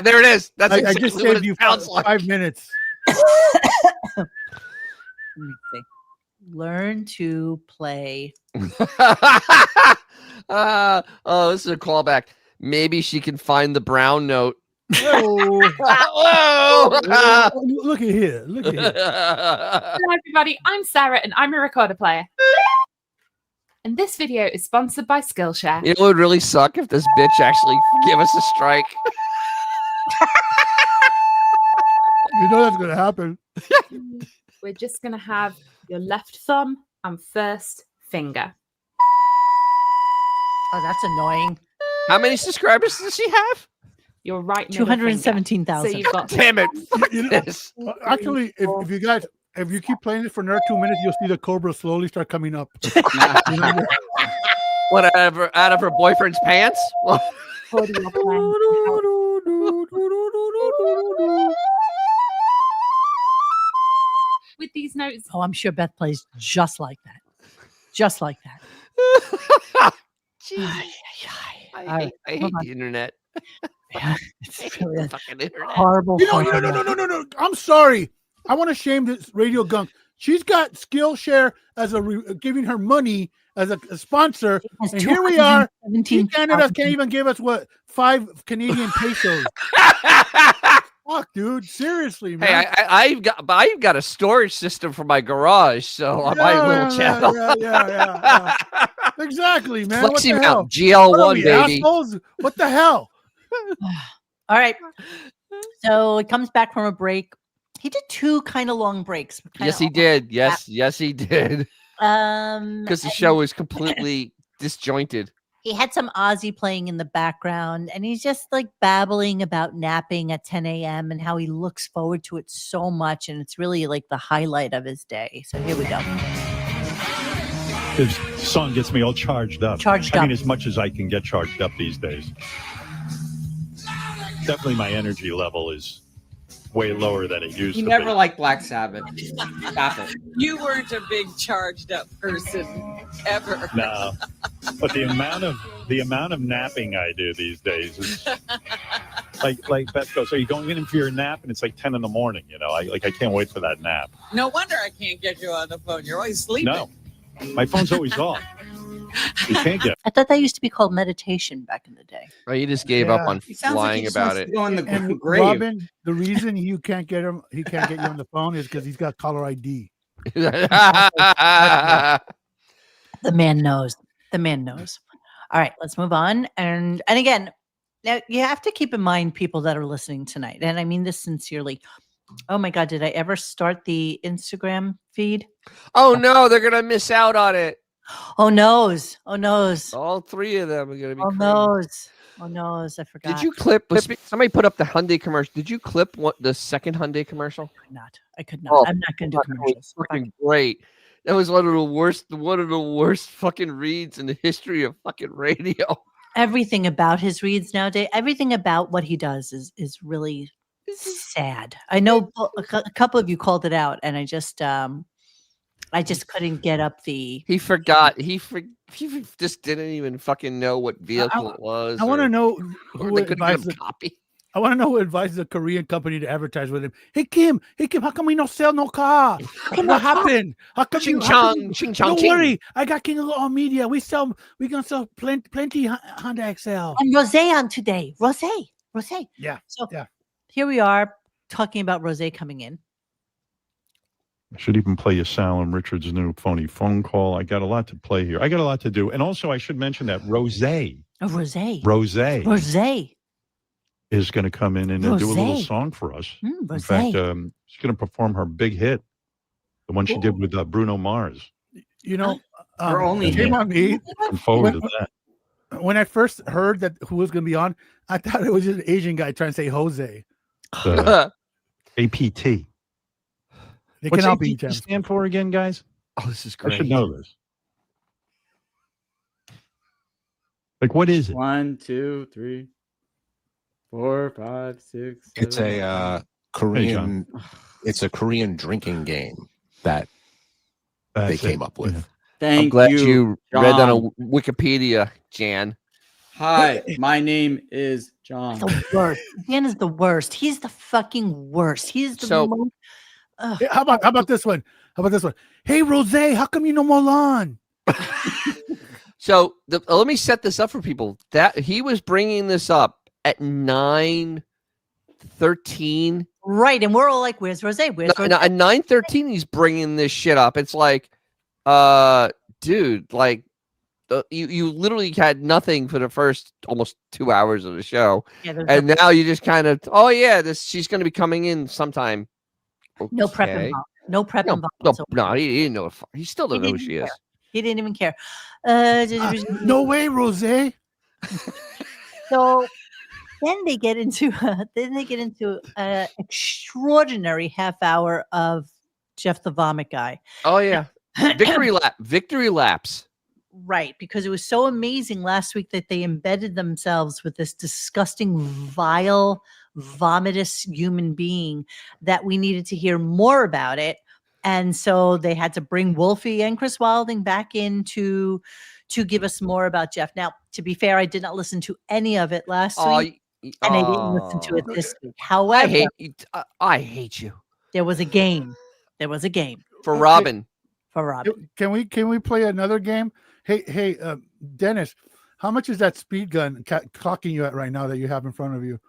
There it is. That's I just saved you 5 minutes. Let me see. Learn to play. This is a callback. Maybe she can find the brown note. Whoa. Whoa. Look at here. Hello, everybody. I'm Sarah, and I'm a recorder player. And this video is sponsored by Skillshare. You know what would really suck if this bitch actually give us a strike? You know that's going to happen. We're just going to have your left thumb and first finger. Oh, that's annoying. How many subscribers does she have? You're right. middle finger. 217,000. So you've got. Damn it! Fuck You know, this. Actually, if you keep playing it for another 2 minutes, you'll see the cobra slowly start coming up. You know, Whatever, out of her boyfriend's pants? With these notes. Oh, I'm sure Beth plays just like that. Just like that. I hate the internet. Yeah, it's really a Fucking internet. horrible. No. I'm sorry. I want to shame this RadioGunk. She's got Skillshare as giving her money as a sponsor, and here we are. Canada can't even give us 5 Canadian pesos. Fuck, dude. Seriously, man. Hey, I've got a storage system for my garage, so on my little channel. Yeah. Exactly, man. Flexi What the hell? Mount GL1, What are we, baby. assholes? What the hell? All right. So it comes back from a break. He did 2 kind of long breaks. Yes, he did. Yes, he did. Because the show is completely disjointed. He had some Ozzy playing in the background, and he's just like babbling about napping at 10 a.m. and how he looks forward to it so much, and it's really like the highlight of his day. So here we go. His song gets me all charged up. I mean, as much as I can get charged up these days. Definitely my energy level is way lower than it used He to never be. liked Black Sabbath. Stop it. You weren't a big charged up person ever. No, but the amount of napping I do these days is like Beth goes, "Are you going in for your nap?" And it's like 10 in the morning. You know, I can't wait for that nap. No wonder I can't get you on the phone. You're always sleeping. No, my phone's always off. You can't get. I thought that used to be called meditation back in the day. Right, he just gave up on sounds like lying he just about wants it. to go in the And grave. Robin, the reason he can't get you on the phone is because he's got caller ID. The man knows. The man knows. All right, let's move on. And again, now you have to keep in mind people that are listening tonight, and I mean this sincerely. Oh my God, did I ever start the Instagram feed? Oh no, they're gonna miss out on it. Oh noes. Oh noes. All 3 of them are gonna be. Oh crazy. noes. Oh noes. I forgot. Did you clip? Somebody put up the Hyundai commercial. Did you clip the second Hyundai commercial? I could not. Oh, I'm not going to do commercials. Fucking great. That was one of the worst fucking reads in the history of fucking radio. Everything about his reads nowadays, everything about what he does is really sad. I know a couple of you called it out, and I just couldn't get up the. He forgot. He just didn't even fucking know what vehicle it was. I want to know or who they couldn't get advises him copy. I want to know who advises a Korean company to advertise with him. Hey Kim, how come we don't sell no car? What happened? How come Ching you? chong, ching chong, Don't ching. worry, I got King of All Media. We gonna sell plenty Honda XL. And Rosé on today. Rosé. Yeah. So yeah. Here we are talking about Rosé coming in. I should even play you Salem Richard's new phone call. I got a lot to play here. I got a lot to do. And also I should mention that Rosé is going to come in and do a little song for us. In fact, she's going to perform her big hit, the one she did with Bruno Mars. You know, only shame on me. Looking forward to that. When I first heard that who was going to be on, I thought it was just an Asian guy trying to say Jose. APT. They What's cannot be APT gems. stand for again, guys? Oh, this is I great. should know this. Like, what is it? 1, 2, 3, 4, 5, 6. It's 7. a Korean. It's a Korean drinking game that they came up with. Yeah. Thank I'm glad you, you John. read that on Wikipedia, Jan. Hi, my name is John. The worst. Dan is the worst. He's the fucking worst. He's the most. Hey, how about this one? Hey Rosé, how come you no more lawn? So let me set this up for people. That he was bringing this up at 9:13. Right, and we're all like, "Where's Rosé? Where's Rosé?" At 9:13, he's bringing this shit up. It's like, dude, like, you literally had nothing for the first almost 2 hours of the show, and now you just kind of, oh yeah, she's going to be coming in sometime. Okay. No prep involved. No prep involved. No, he didn't know. He still doesn't know who she is. He didn't even care. No way, Rosé. So then they get into an extraordinary half hour of Jeff the Vomit Guy. Oh yeah, victory laps. Right, because it was so amazing last week that they embedded themselves with this disgusting, vile, vomitous human being that we needed to hear more about it. And so they had to bring Wolfie and Chris Wilding back in to give us more about Jeff. Now, to be fair, I did not listen to any of it last week, and I didn't listen to it this week. However, I hate you. there was a game. For Robin. For Robin. Can we play another game? Hey, Dennis, how much is that speed gun clocking you at right now that you have in front of you?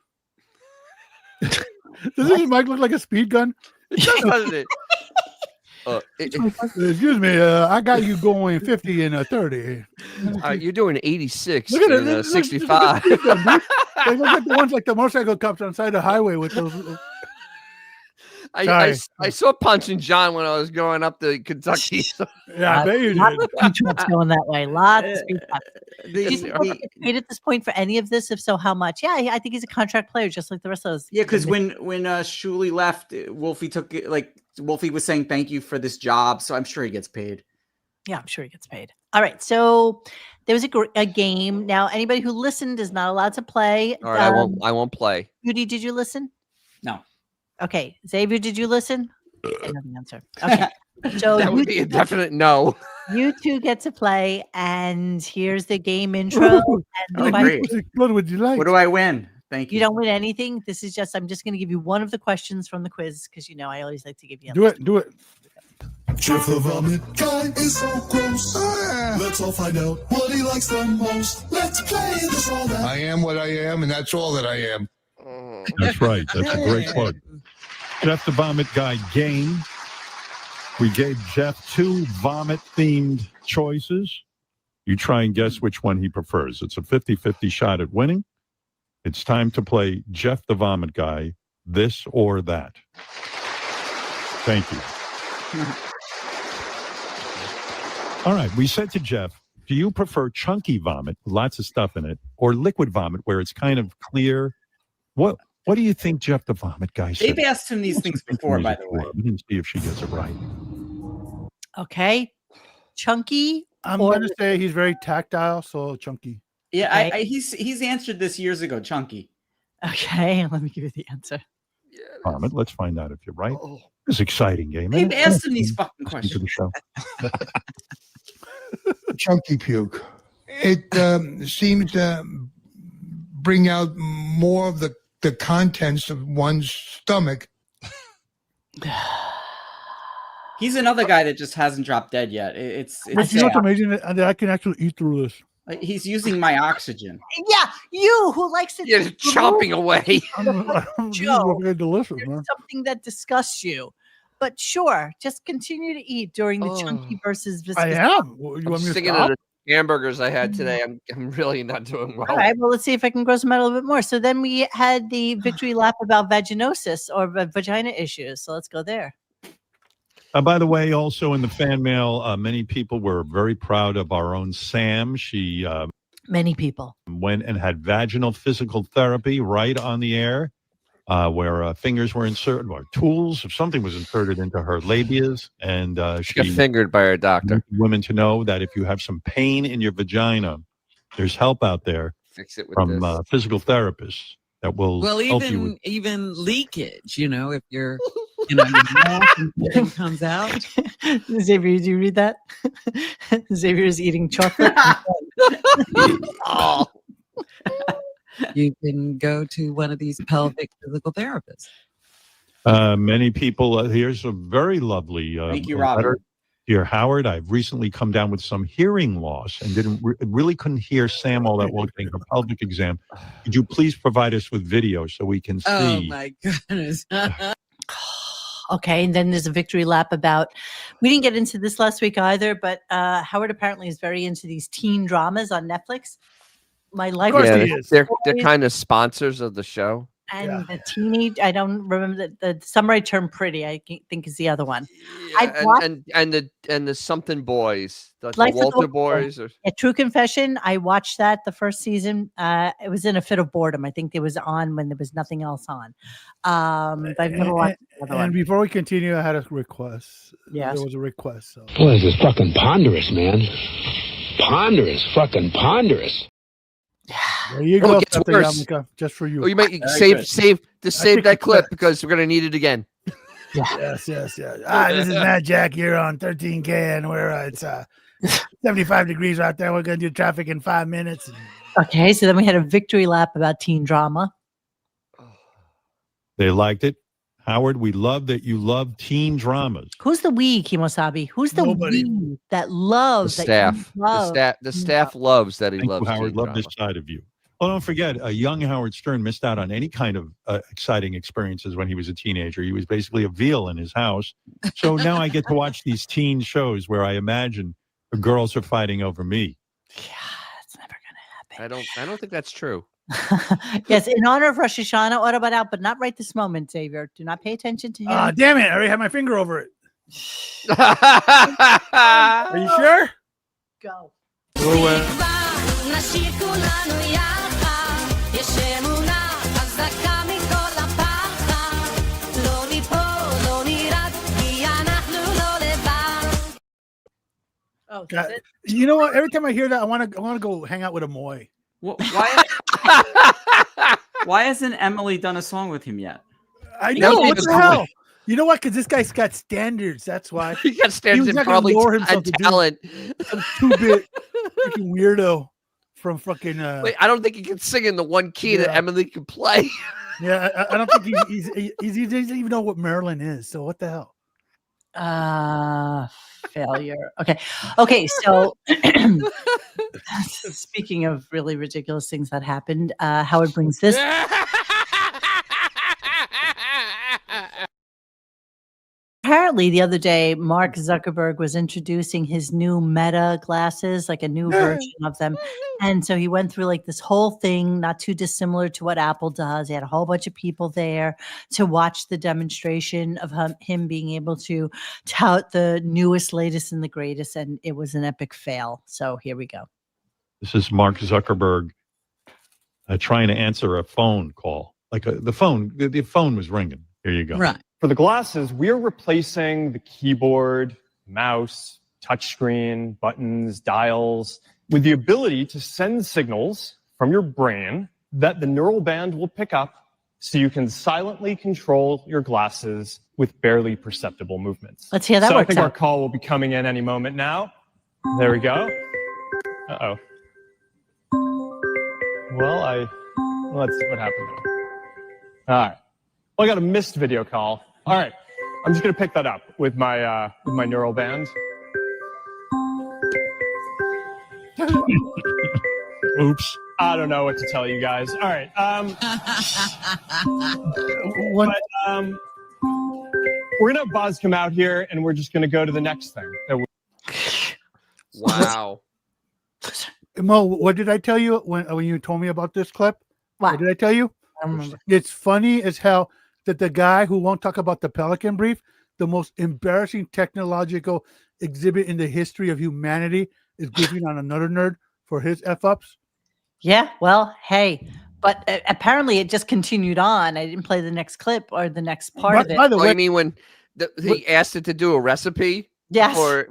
Doesn't your mic look like a speed gun? Doesn't it? Excuse me, I got you going 50 and a 30. You're doing 86 Look at and it, 65. They look like the ones like the motorcycle cops on the side of the highway with those. I saw Punching John when I was going up to Kentucky. So. Yeah, I bet you did. Lots of speed traps going that way. Lots of speed traps. Do you think he gets paid at this point for any of this? If so, how much? Yeah, I think he's a contract player, just like the rest of us. Yeah, because when Shuley left, Wolfie Wolfie was saying thank you for this job, so I'm sure he gets paid. Yeah, I'm sure he gets paid. All right, so there was a game. Now, anybody who listened is not allowed to play. All right, I won't play. Judy, did you listen? No. Okay, Xavier, did you listen? I know the answer. Okay, so that would be a definite no. You two get to play, and here's the game intro. And what would you like? What do I win? Thank you. You don't win anything. This is just, I'm just going to give you one of the questions from the quiz because I always like to give you. Do it. Jeff the Vomit Guy is so gross. Let's all find out what he likes the most. Let's play this all that. I am what I am, and that's all that I am. That's right. That's a great plug. Jeff the Vomit Guy game. We gave Jeff 2 vomit-themed choices. You try and guess which one he prefers. It's a 50-50 shot at winning. It's time to play Jeff the Vomit Guy, this or that. Thank you. All right. We said to Jeff, do you prefer chunky vomit, lots of stuff in it, or liquid vomit where it's kind of clear? What do you think Jeff the Vomit Guy said? They've asked him these things before, by the way. We can see if she gets it right. Okay. Chunky. I'm going to say he's very tactile, so chunky. Yeah, okay. He's answered this years ago, chunky. Okay, let me give you the answer. Vomit. Let's find out if you're right. This is an exciting game. They've asked him these fucking questions. To the show. Chunky puke. It seems to bring out more of the contents of one's stomach. He's another guy that just hasn't dropped dead yet. It's not amazing that I can actually eat through this. He's using my oxygen. Yeah, you who likes it. You're chomping away. Joe, delicious, man. Something that disgusts you. But sure, just continue to eat during the chunky versus viscous. I am. You I'm want me to sticking stop? to the hamburgers I had today. I'm really not doing well. All right, well, let's see if I can gross them out a little bit more. So then we had the victory lap about vaginosis or vagina issues. So let's go there. By the way, also in the fan mail, many people were very proud of our own Sam. She many people went and had vaginal physical therapy right on the air, where fingers were inserted, or tools, if something was inserted into her labias, and she got fingered by her doctor. Women to know that if you have some pain in your vagina, there's help out there. Fix it with from this. physical therapists that will help you with. even leakage, if you're your mouth and something comes out. Xavier, did you read that? Xavier is eating chocolate. Oh. You can go to one of these pelvic physical therapists. Many people, here's a very lovely thank you, Robert. Dear Howard, I've recently come down with some hearing loss and really couldn't hear Sam all that well getting her pelvic exam. Could you please provide us with video so we can see? Oh my goodness. Okay, and then there's a victory lap about, we didn't get into this last week either, but Howard apparently is very into these teen dramas on Netflix. My life they're kind of sponsors of the show. And the teenage, I don't remember the Summer I Turned Pretty, I think is the other one. Yeah, and the something boys, the Life with Walter boys. Or... Yeah, True Confession. I watched that the first season. It was in a fit of boredom. I think it was on when there was nothing else on. But I've never watched the other one. And before we continue, I had a request. Yes. There was a request. So. Boy, this is fucking ponderous, man. Ponderous, fucking ponderous. There you go, It gets worse. Yamaka, just for you. Oh, you might save that clip because we're gonna need it again. Yes. This is Matt Jack here on 13K, and it's 75 degrees out there. We're gonna do traffic in 5 minutes. Okay, so then we had a victory lap about teen drama. They liked it. Howard, we love that you love teen dramas. Who's the we, Kimosabi? Who's the we that loves the staff? The staff loves that he Thank loves. You, Howard, teen love drama. this side of you. Oh, don't forget, a young Howard Stern missed out on any kind of exciting experiences when he was a teenager. He was basically a veal in his house. So now I get to watch these teen shows where I imagine the girls are fighting over me. Yeah, it's never gonna happen. I don't think that's true. Yes, in honor of Rosh Hashanah, what about out? But not right this moment, Xavier. Do not pay attention to him. Damn it! I already had my finger over it. Are you sure? Go. Oh, God, you know what? Every time I hear that, I want to go hang out with a Moy. Why hasn't Emily done a song with him yet? I know. What the hell? You know what? Because this guy's got standards. That's why. He got standards and probably talent. Some 2-bit freaking weirdo from fucking. Wait, I don't think he can sing in the one key that Emily can play. Yeah, I don't think he doesn't even know what Maryland is. So what the hell? Failure. Okay. So speaking of really ridiculous things that happened, Howard brings this. Apparently, the other day, Mark Zuckerberg was introducing his new Meta glasses, like a new version of them. And so he went through like this whole thing, not too dissimilar to what Apple does. He had a whole bunch of people there to watch the demonstration of him being able to tout the newest, latest, and the greatest. And it was an epic fail. So here we go. This is Mark Zuckerberg trying to answer a phone call. Like the phone was ringing. Here you go. Right. For the glasses, we're replacing the keyboard, mouse, touchscreen, buttons, dials with the ability to send signals from your brain that the neural band will pick up so you can silently control your glasses with barely perceptible movements. Let's hear that So I works think our out. call will be coming in any moment now. There we go. Uh-oh. Well, let's see what happened there. All right. Well, I got a missed video call. All right. I'm just going to pick that up with my neural band. Oops. I don't know what to tell you guys. All right. We're going to have Boz come out here, and we're just going to go to the next thing. Wow. Mo, what did I tell you when you told me about this clip? What did I tell you? I don't remember. It's funny as hell that the guy who won't talk about the Pelican Brief, the most embarrassing technological exhibit in the history of humanity, is giving on another nerd for his F-ups. Yeah, well, hey, but apparently it just continued on. I didn't play the next clip or the next part of it. By the way, you mean when he asked it to do a recipe? Yes. For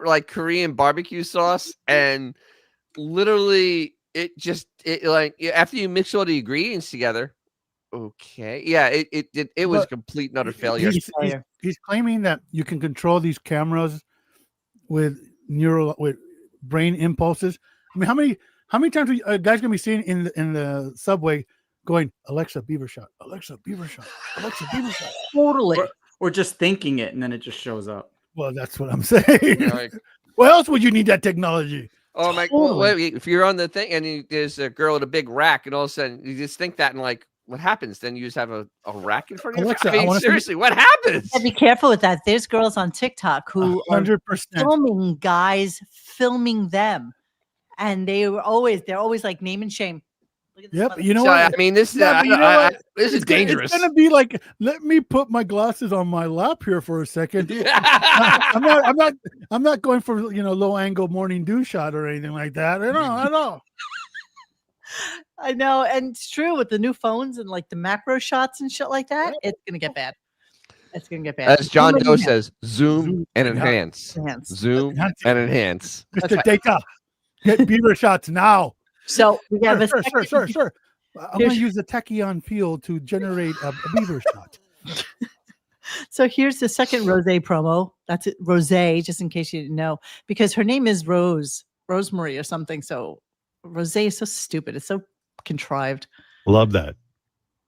like Korean barbecue sauce, and literally it like after you mix all the ingredients together. Okay, yeah, it was complete and utter failure. He's claiming that you can control these cameras with brain impulses. I mean, how many times are guys gonna be seen in the subway going, Alexa, beaver shot, Alexa, beaver shot, Alexa, beaver shot? Totally. Or just thinking it and then it just shows up. Well, that's what I'm saying. What else would you need that technology? Oh my! Well, wait, if you're on the thing and there's a girl with a big rack, and all of a sudden you just think that, and like, what happens? Then you just have a rack in front of you. Alexa, I mean, seriously, what happens? Yeah, be careful with that. There's girls on TikTok who 100%. are filming guys filming them, and they're always like name and shame. Yep. You know So, what? I mean, this Yeah, but you know what? this is dangerous. It's gonna be like, let me put my glasses on my lap here for a second. I'm not going for low angle morning dew shot or anything like that. I know. I know, and it's true with the new phones and like the macro shots and shit like that. It's gonna get bad. It's gonna get bad. As John Doe says, zoom and enhance. Enhance. Zoom and enhance. Mr. Data, get beaver shots now. So we have sir. I'm going to use the tachyon field to generate a beaver shot. So here's the second Rose promo. That's it, Rose, just in case you didn't know, because her name is Rosemary or something. So Rose is so stupid. It's so contrived. Love that. A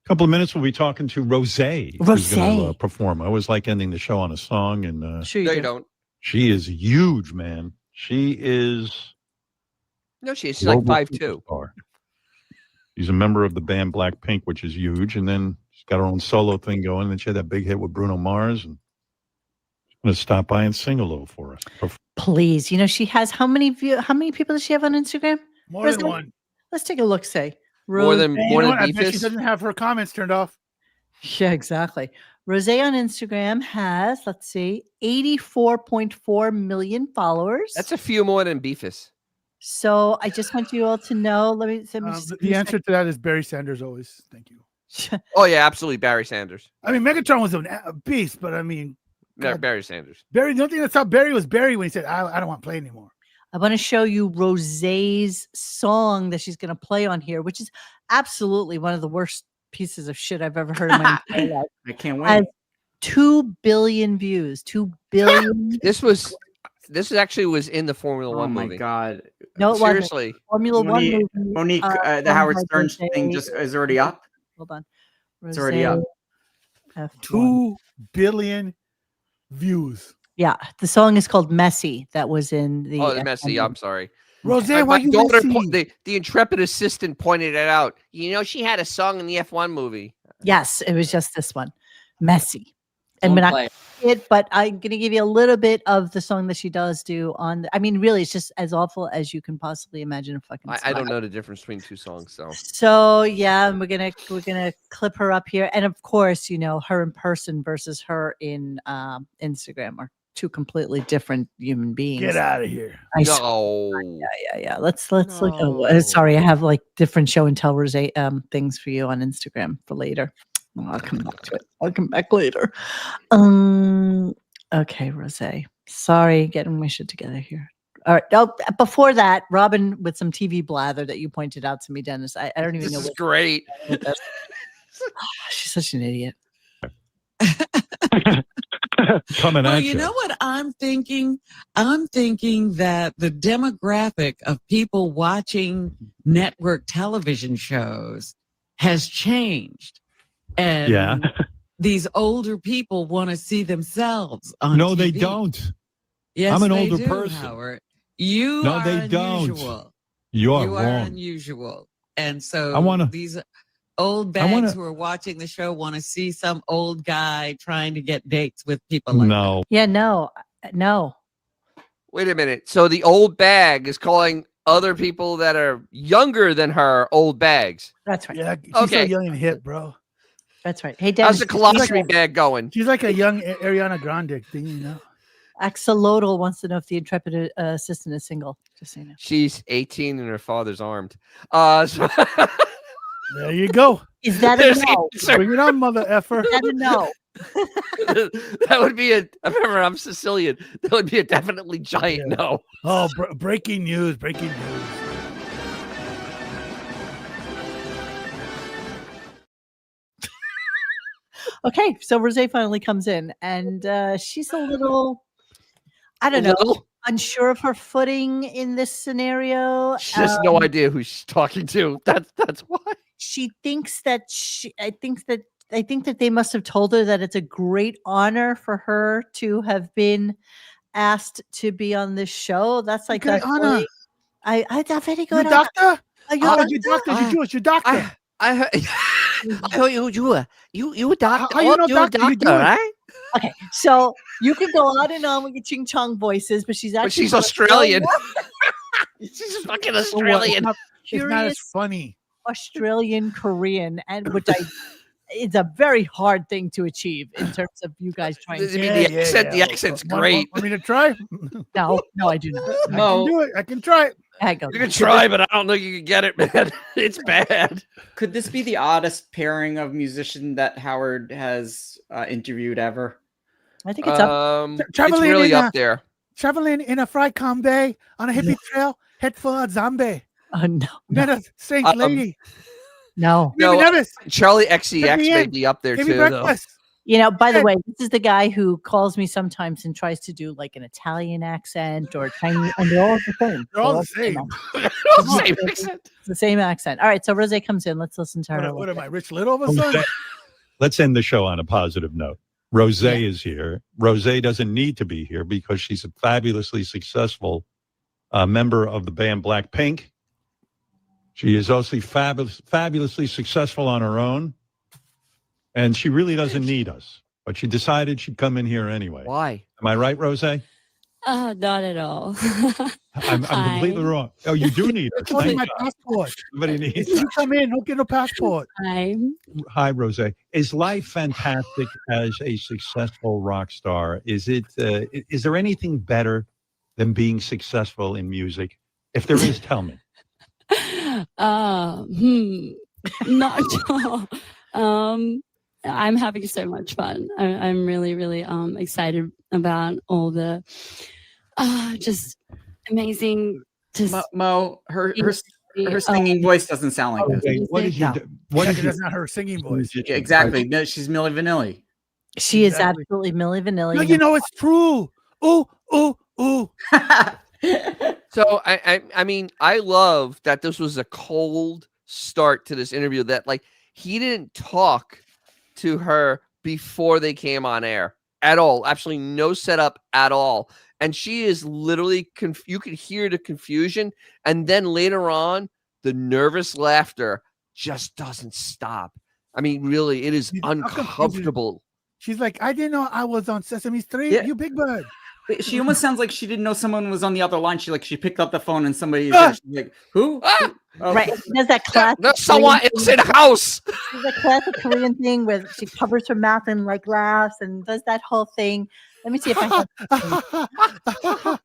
couple of minutes, we'll be talking to Rose. Who's going to perform. I always like ending the show on a song. And sure you don't. She is huge, man. She is. No, she's like 5'2". She's a member of the band Blackpink, which is huge. And then she's got her own solo thing going. And then she had that big hit with Bruno Mars. And she's going to stop by and sing a little for us. Please. She has how many people does she have on Instagram? More than one. Let's take a look, say. More than I bet she doesn't have her comments turned off. Yeah, exactly. Rose on Instagram has, let's see, 84.4 million followers. That's a few more than Beefus. So I just want you all to know. Let me the answer to that is Barry Sanders always. Thank you. Oh yeah, absolutely, Barry Sanders. I mean, Megatron was a beast, but I mean, Barry Sanders. Barry. The only thing that stopped Barry was Barry when he said, "I don't want to play anymore." I want to show you Rose's song that she's going to play on here, which is absolutely one of the worst pieces of shit I've ever heard in my entire life. I can't wait. Has 2 billion views. 2 billion. This actually was in the Formula One movie. Oh my god! No, it seriously. wasn't. Formula One movie. Monique, the Howard Stern thing just is already up. Hold on. It's already up. F1. 2 billion views. Yeah, the song is called "Messy." That was in the. Oh, the Messy. I'm sorry. Rose, my why you daughter, messy? the intrepid assistant pointed it out. She had a song in the F1 movie. Yes, it was just this one, "Messy." And we're not gonna play it, but I'm going to give you a little bit of the song that she does do on. I mean, really, it's just as awful as you can possibly imagine. A fucking. I don't know the difference between two songs, so. So yeah, we're gonna clip her up here, and of course, her in person versus her in Instagram are two completely different human beings. Get out of here! Yeah. Let's look. Sorry, I have like different show and tell Rose things for you on Instagram for later. I'll come back to it. I'll come back later. Okay, Rose. Sorry, getting my shit together here. All right. Oh, before that, Robin with some TV blather that you pointed out to me, Dennis. I don't even know. This is great. She's such an idiot. Coming at you know what I'm thinking? I'm thinking that the demographic of people watching network television shows has changed. And these older people want to see themselves on TV. They don't. Yes, I'm an they older do, person. Howard. You are unusual. You are you wrong. are unusual. And so these old bags who are watching the show want to see some old guy trying to get dates with people like that. Yeah, no. Wait a minute. So the old bag is calling other people that are younger than her old bags. That's right. Yeah, she's so young and hip, bro. That's right. Hey, Dennis. How's the colostomy bag going? She's like a young Ariana Grande thing, Axolotl wants to know if the intrepid assistant is single. Just so you know. She's 18 and her father's armed. There you go. Is that a no? Bring it on, mother effer. Is that a no? That would be remember, I'm Sicilian. That would be a definitely giant no. Oh, breaking news. Breaking news. Okay, so Rose finally comes in, and she's a little, I don't know, unsure of her footing in this scenario. She has no idea who she's talking to. That's why. She thinks that I think that they must have told her that it's a great honor for her to have been asked to be on this show. That's like good honor. I very good. Your doctor? You're You're Jewish. Your doctor. I thought you a doctor. How you know you're a doctor, right? Okay, so you can go on and on with your ching chong voices, but she's actually she's Australian. She's fucking Australian. It's not as funny. Australian Korean, and which it's a very hard thing to achieve in terms of you guys trying to. The accent's great. Want me to try? No, I do not. I can do it. I can try it. You can try, but I don't think you can get it, man. It's bad. Could this be the oddest pairing of musician that Howard has interviewed ever? I think it's up. It's really up there. Traveling in a fry combe on a hippie trail, head full of zombie. Oh no! Met a strange lady. No. Charlie XCX may be up there Give me too, though. breakfast. You know, by the way, this is the guy who calls me sometimes and tries to do like an Italian accent or Chinese, and they're all the same. They're all the same. It's the same accent. All right, so Rosé comes in. Let's listen to her. What am I, Rich Little of a sudden? Let's end the show on a positive note. Rosé is here. Rosé doesn't need to be here because she's a fabulously successful member of the band Blackpink. She is also fabulously successful on her own. And she really doesn't need us. But she decided she'd come in here anyway. Why? Am I right, Rosé? Not at all. I'm completely wrong. Oh, you do need us. Don't need my passport. Somebody needs You come in, don't get no passport. Hi, Rosé. Is life fantastic as a successful rock star? Is it? Is there anything better than being successful in music? If there is, tell me. Not at all. I'm having so much fun. I'm really, really excited about all the just amazing. Mo, her singing voice doesn't sound like this. What did you do? That's not her singing voice. Yeah, exactly. No, she's Milli Vanilli. She is absolutely Milli Vanilli. No, you know it's true. Ooh. So I mean, I love that this was a cold start to this interview. That like he didn't talk to her before they came on air at all. Absolutely no setup at all. And she is literally you could hear the confusion, and then later on, the nervous laughter just doesn't stop. I mean, really, it is uncomfortable. She's like, I didn't know I was on Sesame Street. Yeah. You big bird. She almost sounds like she didn't know someone was on the other line. She picked up the phone and somebody she's like, who? Oh. Right. She does that classic. There's someone in the house. She's a classic Korean thing where she covers her mouth and like laughs and does that whole thing. Let me see if I can.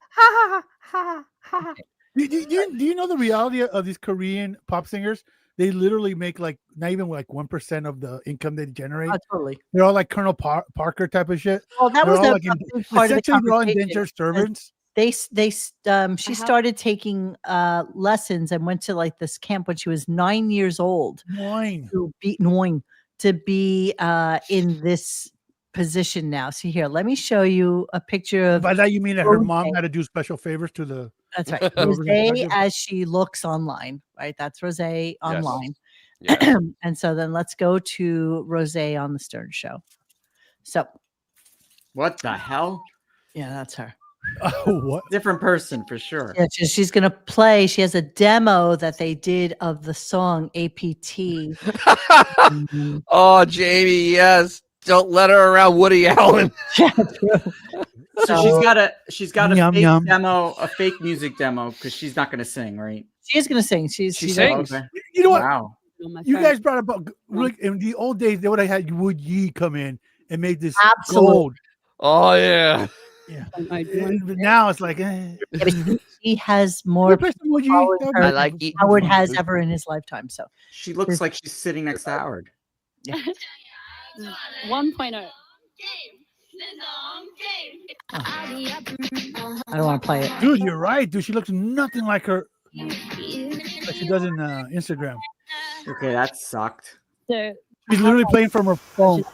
Do you know the reality of these Korean pop singers? They literally make like not even like 1% of the income they generate. Oh, totally. They're all like Colonel Parker type of shit. Well, that They're was all a like big part of the essentially conversation. indentured servants. She started taking lessons and went to like this camp when she was 9 years old. To be in this position now. See here, let me show you a picture of. By that you mean that her mom had to do special favors to the. That's right. Rosé as she looks online, right? That's Rosé online. Yes. And so then let's go to Rosé on the Stern Show. So, what the hell? Yeah, that's her. Oh, what? Different person for sure. Yeah, she's going to play. She has a demo that they did of the song APT. Oh, Jamie, yes. Don't let her around Woody Allen. Yeah, true. So she's got a Yum, fake yum. demo, a fake music demo, because she's not going to sing, right? She is going to sing. She sings. Okay. You know what? Wow. You guys brought up like in the old days. They would have had Wood Yee come in and made this Absolutely. gold. Oh yeah. Yeah. But now it's like. Yeah, but he has more power than I like Howard has ever in his lifetime. So she looks like she's sitting next to Howard. Yeah. 1.0. I don't want to play it. Dude, you're right. Dude, she looks nothing like her. Like she does in Instagram. Okay, that sucked. So She's literally playing from her phone.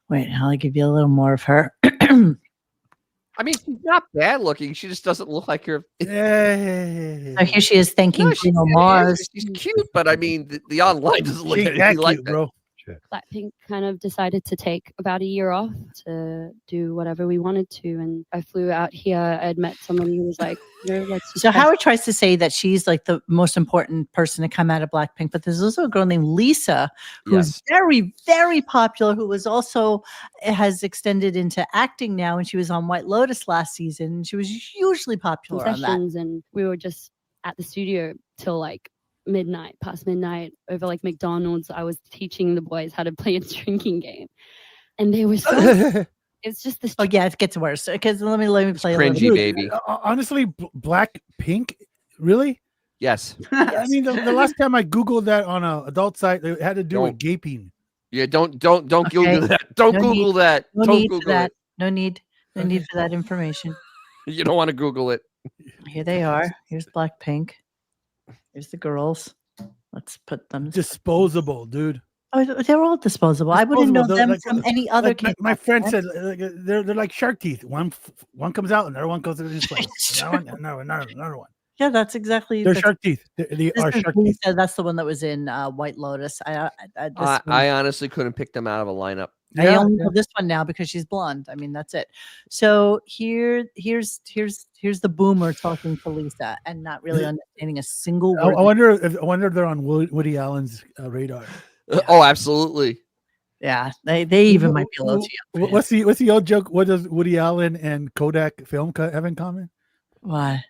Wait, I'll give you a little more of her. I mean, she's not bad looking. She just doesn't look like her. Yeah. So here she is thanking Bruno Mars. She's cute, but I mean, the online doesn't look She's anything that like cute, that. bro. Blackpink kind of decided to take about a year off to do whatever we wanted to, and I flew out here. I'd met someone who was like, let's just So Howard tries to say that she's like the most important person to come out of Blackpink, but there's also a girl named Lisa who's very, very popular, who was also has extended into acting now, and she was on White Lotus last season. And she was hugely popular on that. sessions, and we were just at the studio till like midnight, past midnight, over like McDonald's. I was teaching the boys how to play a drinking game, and they were so. It's just this. Oh yeah, it gets worse. Because let me play cringy, a little. baby. Honestly, Blackpink, really? Yes. I mean, the last time I googled that on an adult site, it had to do with gaping. Yeah, don't Google that. Don't Google that. No Don't need Google for that. it. No need for that information. You don't want to Google it. Here they are. Here's Blackpink. Here's the girls. Let's put them. Disposable, dude. Oh, they're all disposable. I wouldn't know them from any other. My friend said they're like shark teeth. One comes out, another one goes to this place. Another one. Yeah, that's exactly. They're shark teeth. They are shark teeth. That's the one that was in White Lotus. I honestly couldn't pick them out of a lineup. I only know this one now because she's blonde. I mean, that's it. So here's the boomer talking to Lisa and not really understanding a single word. I wonder if they're on Woody Allen's radar. Oh, absolutely. Yeah, they even might be a little too young. What's the old joke? What does Woody Allen and Kodak film have in common? What?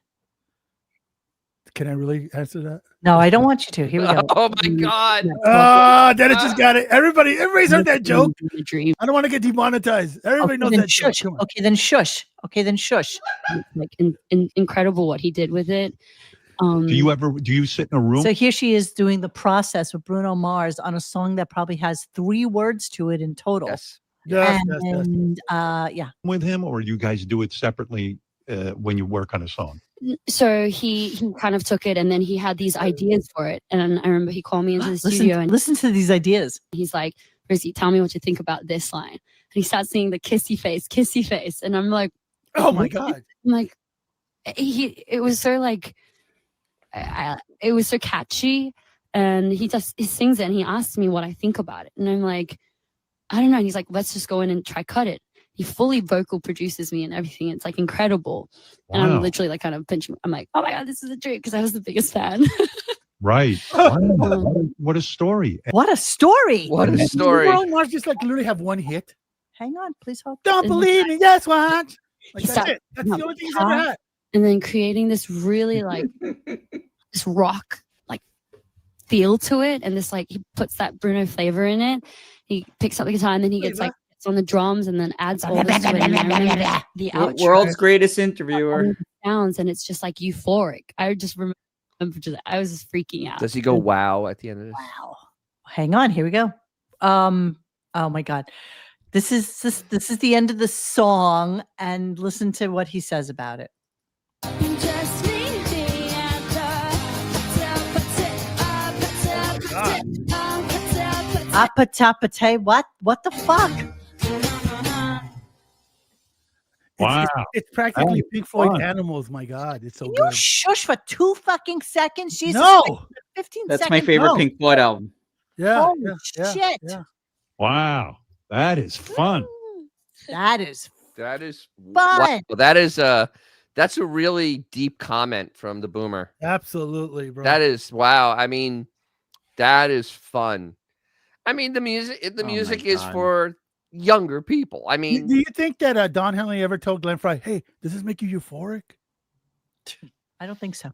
Can I really answer that? No, I don't want you to. Here we go. Oh my God! Oh, Dennis just got it. Everybody's heard that joke. I don't want to get demonetized. Everybody knows that joke. Okay, then shush. Like incredible what he did with it. Do you sit in a room? So here she is doing the process with Bruno Mars on a song that probably has 3 words to it in total. Yes. Yes. Yeah. With him, or you guys do it separately when you work on a song? So he kind of took it, and then he had these ideas for it. And I remember he called me into the studio and listen to these ideas. He's like, "Christy, tell me what you think about this line." And he starts singing the kissy face, and I'm like, "Oh my God!" I'm like, it was so like, it was so catchy, and he sings it, and he asks me what I think about it, and I'm like, I don't know. And he's like, "Let's just go in and try cut it." He fully vocal produces me and everything. It's like incredible. Wow. And I'm literally like kind of pinching. I'm like, oh my God, this is a dream because I was the biggest fan. Right. Wow. What a story. What a story. What a story. Bruno Mars just like literally have one hit. Hang on, please hold. Don't believe me. Yes, watch. Like, that's it. That's the only thing he's ever had. And then creating this really like this rock like feel to it. And this like he puts that Bruno flavor in it. He picks up the guitar and then he gets like on the drums and then adds all this to it. And I remember the outro, world's greatest interviewer sounds, and it's just like euphoric. I just remember I was just freaking out. Does he go wow at the end of this? Wow. Hang on, here we go. Oh my God. This is the end of the song, and listen to what he says about it. Apatapate, what the fuck? Wow. It's practically Pink Floyd Animals. My God, it's so Can good. you shush for 2 fucking seconds? Jesus, No. 15 That's seconds. my favorite No. Pink Floyd album. Yeah. Holy shit. Yeah. Wow. That is fun. That is fun. Wow. That's a really deep comment from the boomer. Absolutely, bro. That is wow. I mean, that is fun. I mean, the music is for younger people. I mean, do you think that Don Henley ever told Glenn Frey, "Hey, does this make you euphoric"? I don't think so.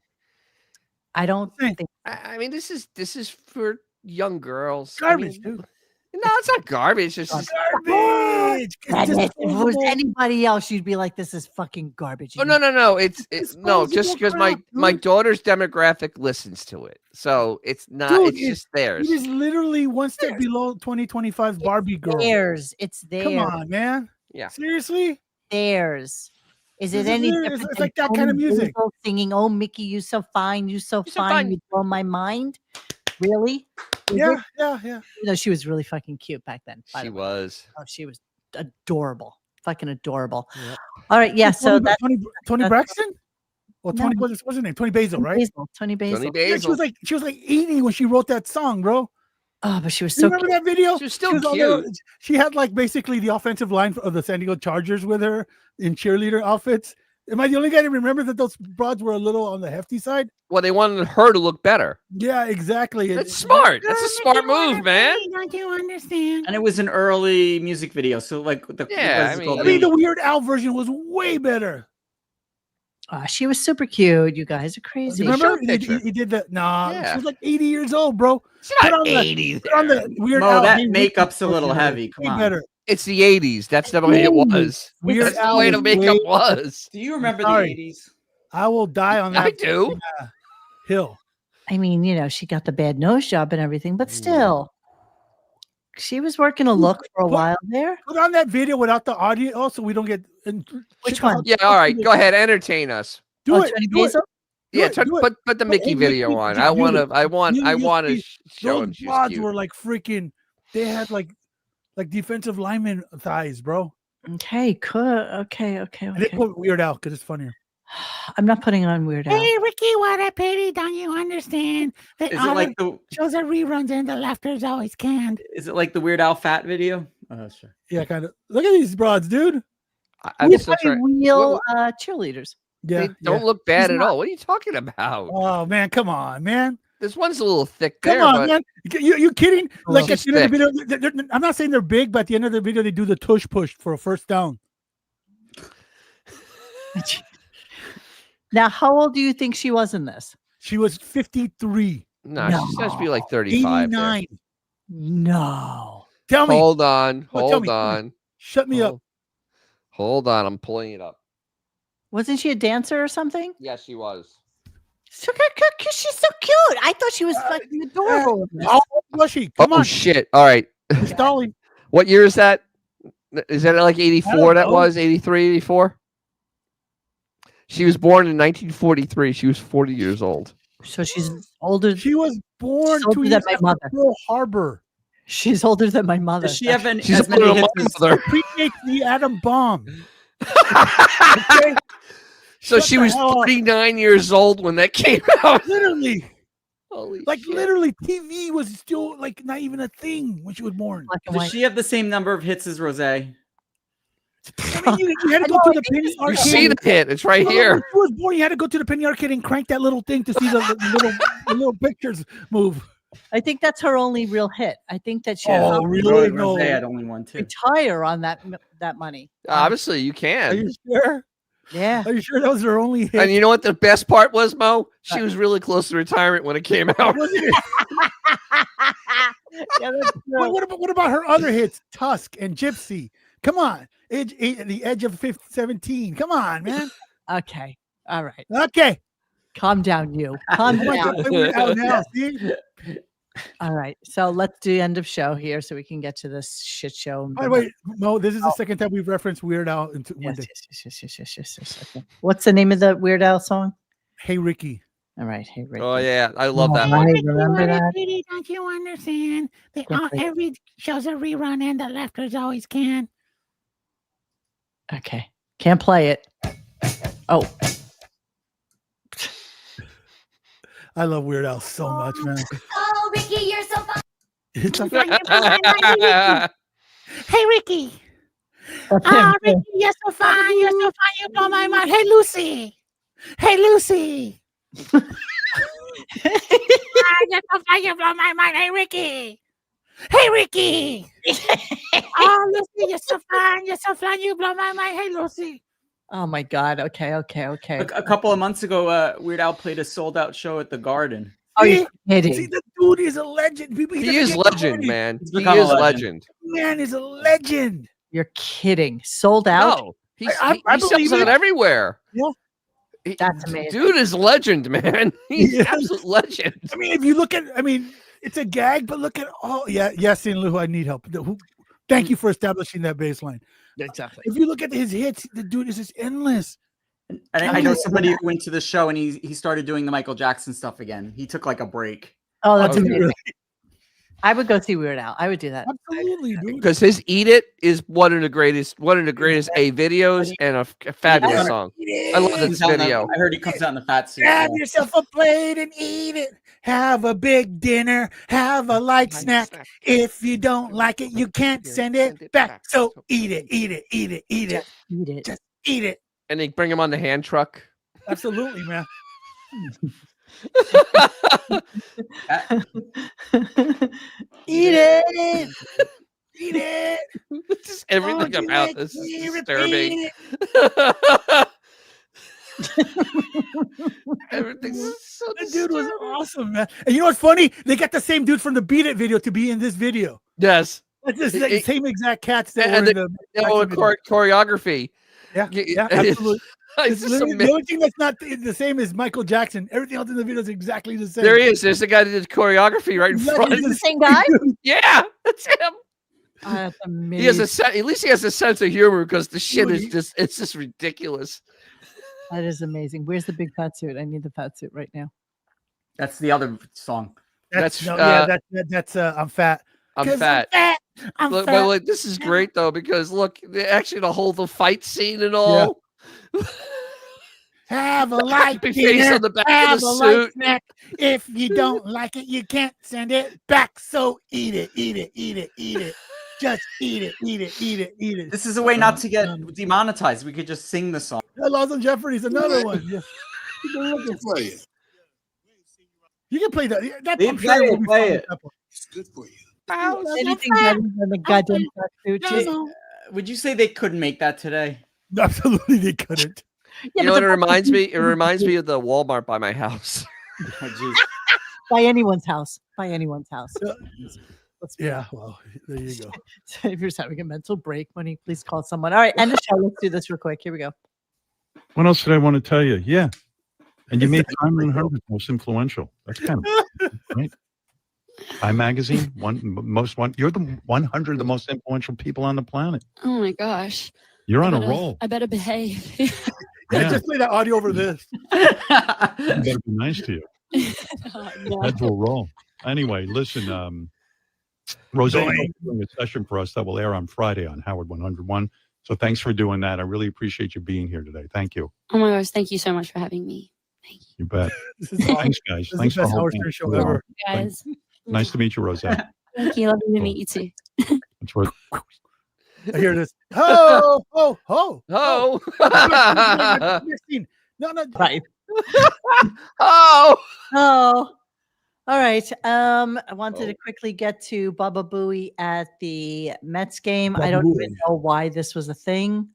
I don't think. I mean, this is for young girls. Garbage, I mean, dude. No, it's not garbage. It's just garbage. If it was anybody else, you'd be like, "This is fucking garbage." Oh no! It's no, just because my daughter's demographic listens to it, so it's not. Dude, it's just theirs. It is literally one step below 2025's Barbie girl. It's theirs. Come on, man. Yeah. Seriously? Theirs. Is This it is any theirs. different? It's like that kind of music. Singing, "Oh Mickey, you so fine, you so fine, you blow my mind." Really? Yeah. You know, she was really fucking cute back then. She was. Oh, she was adorable. Fucking adorable. Yep. All right, yeah. So that's Tony Braxton? Well, Tony, what's her name? Tony Basil, right? Tony Basil. Yeah, she was like 80 when she wrote that song, bro. Oh, but she was You so remember cute. that video? She was still cute. She had like basically the offensive line of the San Diego Chargers with her in cheerleader outfits. Am I the only guy that remembers that those broads were a little on the hefty side? Well, they wanted her to look better. Yeah, exactly. That's smart. That's a smart move, man. Don't you understand? And it was an early music video, so like Yeah, I I mean, the Weird Al version was way better. She was super cute. You guys are crazy. You remember Show a picture. he did that? Nah, Yeah. she was like 80 years old, bro. She's not 80. Put on the Weird Mo, Al. that Hey, makeup's a Ricky little picture. heavy. Come Way on. better. It's the 80s. That's the way it was. Weird That's the Al way was the makeup way- was. Do you remember Sorry. the 80s? I will die on that. I do. Hill. I mean, she got the bad nose job and everything, but still, she was working a look for a while there. Put on that video without the audio, so we don't get. Which one? Yeah, all right. Go ahead. Entertain us. Do it. Tony Do it. Basil? Yeah, do it. put the Mickey video Mickey, on. you I do want it. to. I want to show him Those she's broads cute. were like freaking. They had like defensive lineman thighs, bro. Okay, cool. Okay. And they put Weird Al because it's funnier. I'm not putting on Weird Al. Hey, Ricky, what a pity. Don't you understand? That Is it all like the shows are reruns and the laughter's always canned. Is it like the Weird Al fat video? Oh, sure. Yeah, kind of. Look at these broads, dude. I'm still trying. Real cheerleaders. Yeah, They don't look bad at all. What are you talking about? Oh man, come on, man. This one's a little thick Come there, on, but man. You kidding? Like at She's the end of the video, I'm not saying they're big, but at the end of the video, they do the tush push for a first down. Now, how old do you think she was in this? She was 53. no, she's supposed to be like 35. there. 89. No. Tell me. Hold on. Oh, tell Hold me. on. Shut me up. Hold on. I'm pulling it up. Wasn't she a dancer or something? Yes, she was. She's so cute. I thought she was fucking adorable. in this. Oh, blushy. Come Oh on. shit! All right. It's Dolly. What year is that? Is that like 84? That know. was 83, 84. She was born in 1943. She was 40 years old. So she's older. She was born She's older 2 than years my after mother. Pearl Harbor. She's older than my mother. Does she have She's as many older than hits my as mother. Predates the atom bomb. Okay? So Shut she the was hell up. 39 years old when that came out. Literally. Holy Like shit. literally, TV was still like not even a thing when she was born. Black and Does white. she have the same number of hits as Rose? I mean, you had to go to the penny You arcade. see the hit? It's right When here. she was born, you had to go to the penny arcade and crank that little thing to see the little pictures move. I think that's her only real hit. I think that she Oh, really? Rose No. had only one too. retire on that money. Obviously, you Are can. you sure? Yeah. Are you sure that was her only hit? And you know what the best part was, Mo? She was really close to retirement when it came out. Wasn't it? Yeah, that's true. What about her other hits? Tusk and Gypsy. Come on. The edge of 17. Come on, man. Okay. All right. Okay. Calm down, you. Calm Oh my down. God, we're out now. See? All right. So let's do end of show here so we can get to this shit show. By the way, no, this is the second time we've referenced Weird Al into one Yes, day. yes. Okay. What's the name of the Weird Al song? Hey, Ricky. All right. Hey, Rick. Oh yeah, I love that I one. remember that. Really, don't you understand? They Yeah, all, right. every show's a rerun and the laughter's always can. Okay. Can't play it. Oh. I love Weird Al so much, man. Oh, Ricky, you're so fun. It's a Hey, Ricky. Oh, Ricky, you're so fine. You're so fine. You blow my mind. Hey, Lucy. Hey, Lucy. You're so fine. You blow my mind. Hey, Ricky. Hey, Ricky. Oh, Lucy, you're so fine. You're so fine. You blow my mind. Hey, Lucy. Oh my God. Okay. A couple of months ago, Weird Al played a sold-out show at the Garden. Oh, you're See, kidding. the dude is a legend. People, He doesn't is get legend, credit. man. He's He become a is legend. Man is a legend. You're kidding. Sold out. No, he's, I he believe sells it it. everywhere. Yeah. That's amazing. Dude is legend, man. He's Yes. absolute legend. I mean, if you look at, it's a gag, but look at all. Yeah, yes, in Lou, I need help. Thank you for establishing that baseline. Exactly. If you look at his hits, the dude is just endless. And I know somebody who went to the show and he started doing the Michael Jackson stuff again. He took like a break. Oh, that's Okay. amazing. I would go see Weird Al. I would do that. Absolutely, dude. Because his "Eat It" is one of the greatest videos and a fabulous Yeah. song. I love this video. I heard he comes out in the fat suit. Grab yeah. yourself a plate and eat it. Have a big dinner. Have a light snack. If you don't like it, you can't send it back. So eat it, eat it, eat it, eat it. Eat it. Just eat it. And they bring him on the hand truck. Absolutely, man. Eat it. Eat it. Just everything Oh, about you this is make me disturbing. repeat Everything's so The dude was awesome, man. And you know what's funny? They got the same dude from the Beat It video to be in this video. Yes. It's the same exact cats that And were in the choreography. Yeah, Yeah, absolutely. It's just The only thing that's not the same is Michael Jackson. Everything else in the video is exactly the same. There he is. There's the guy that did choreography right in front. Is it the same guy? Yeah, that's him. That's amazing. He has at least he has a sense of humor because the shit is it's just ridiculous. That is amazing. Where's the big fat suit? I need the fat suit right now. That's the other song. That's I'm fat. I'm fat. I'm Look, fat. but look, this is great though because look, actually the fight scene and all. Have a light Happy face dinner, on the back have of the a light suit. snack. If you don't like it, you can't send it back. So eat it, eat it, eat it, eat it. Just eat it, eat it, eat it, eat it. This is a way not to get demonetized. We could just sing the song. Laws on Jeopardy's another one. Yeah. Play it. You can play that. That They I'm play will it, be play fun it. at that point. It's good for you. Anything better than the goddamn fat suit? Would you say they couldn't make that today? Absolutely, they couldn't. You know what it reminds me? It reminds me of the Walmart by my house. By anyone's house. By anyone's house. Yeah, well, there you go. So if you're just having a mental break, Money, please call someone. All right, end the show. Let's do this real quick. Here we go. What else did I want to tell you? Yeah. And you made Time 100 most influential. That's kind of right. Time Magazine, you're the 100 the most influential people on the planet. Oh my gosh. You're on a roll. I better behave. Yeah, just play that audio over this. You better be nice to you. No. Heads will roll. Anyway, listen, Roseanne is doing a session for us that will air on Friday on Howard 101. So thanks for doing that. I really appreciate you being here today. Thank you. Oh my gosh, thank you so much for having me. You bet. This is awesome. Thanks, guys. This is Thanks the for best Howard holding Stern it. show ever. Guys. Nice to meet you, Roseanne. Thank you. Lovely to meet you too. That's right. I hear this. Ho, ho, ho, ho. Next scene. No. Right. Oh. All right. I wanted to quickly get to Baba Booey at the Mets game. I don't even know why this was a thing.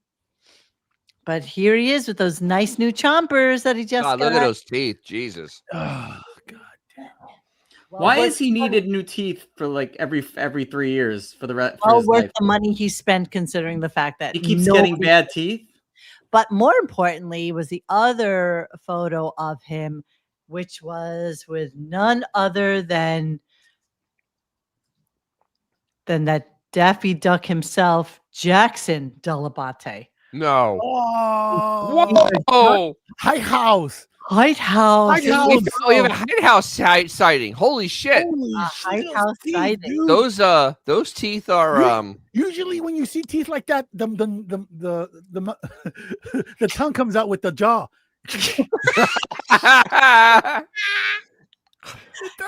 But here he is with those nice new chompers that he just got. Look at those teeth. Jesus. Why is he needed new teeth for like every 3 years for the rest? Well, worth the money he spent, considering the fact that he keeps getting bad teeth. But more importantly, was the other photo of him, which was with none other than that Daffy Duck himself, Jackson Delabate. No. Oh, whoa! White House. White House. We have a White House sighting. Holy shit! White House sighting. Those teeth are Usually, when you see teeth like that, the the tongue comes out with the jaw.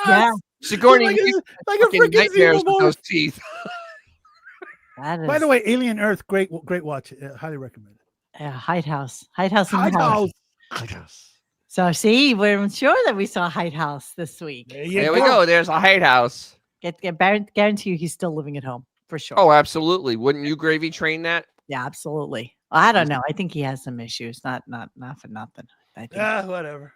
Yeah. Sigourney, like you like a fucking freaking nightmares Zero with those teeth. By the way, Alien Earth, great watch. Highly recommend it. Yeah, White House. White House in the White house. House. So see, we're sure that we saw White House this week. There we go. There's a White House. Guarantee you he's still living at home for sure. Oh, absolutely. Wouldn't you gravy train that? Yeah, absolutely. I don't know. I think he has some issues. Not for nothing. I think. Whatever.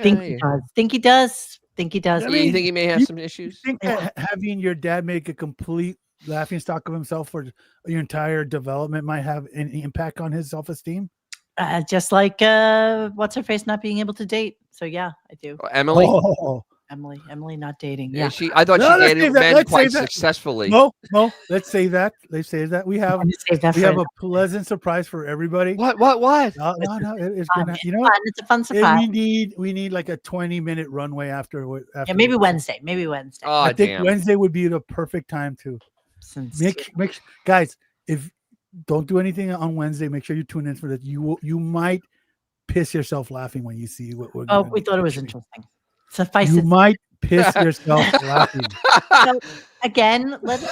Think he does. Think he does. Think he does. I You mean, think he may have some issues? Think that having your dad make a complete laughing stock of himself for your entire development might have an impact on his self-esteem? Just like what's her face not being able to date. So yeah, I do. Emily. Emily not dating. Yeah, Yeah, I thought No, she let's dated save that. men Let's quite save that. successfully. No, let's say that. Let's say that we have save that we for have a pleasant surprise for everybody. What? No, it's gonna. You know what? It's a fun surprise. We need like a 20-minute runway after. Yeah, maybe Wednesday. Maybe Wednesday. Oh, I think damn. Wednesday would be the perfect time to make guys. If don't do anything on Wednesday, make sure you tune in for that. You might piss yourself laughing when you see what we're. Oh, we thought it was interesting. Suffice You it. might piss yourself laughing. So, again, let's.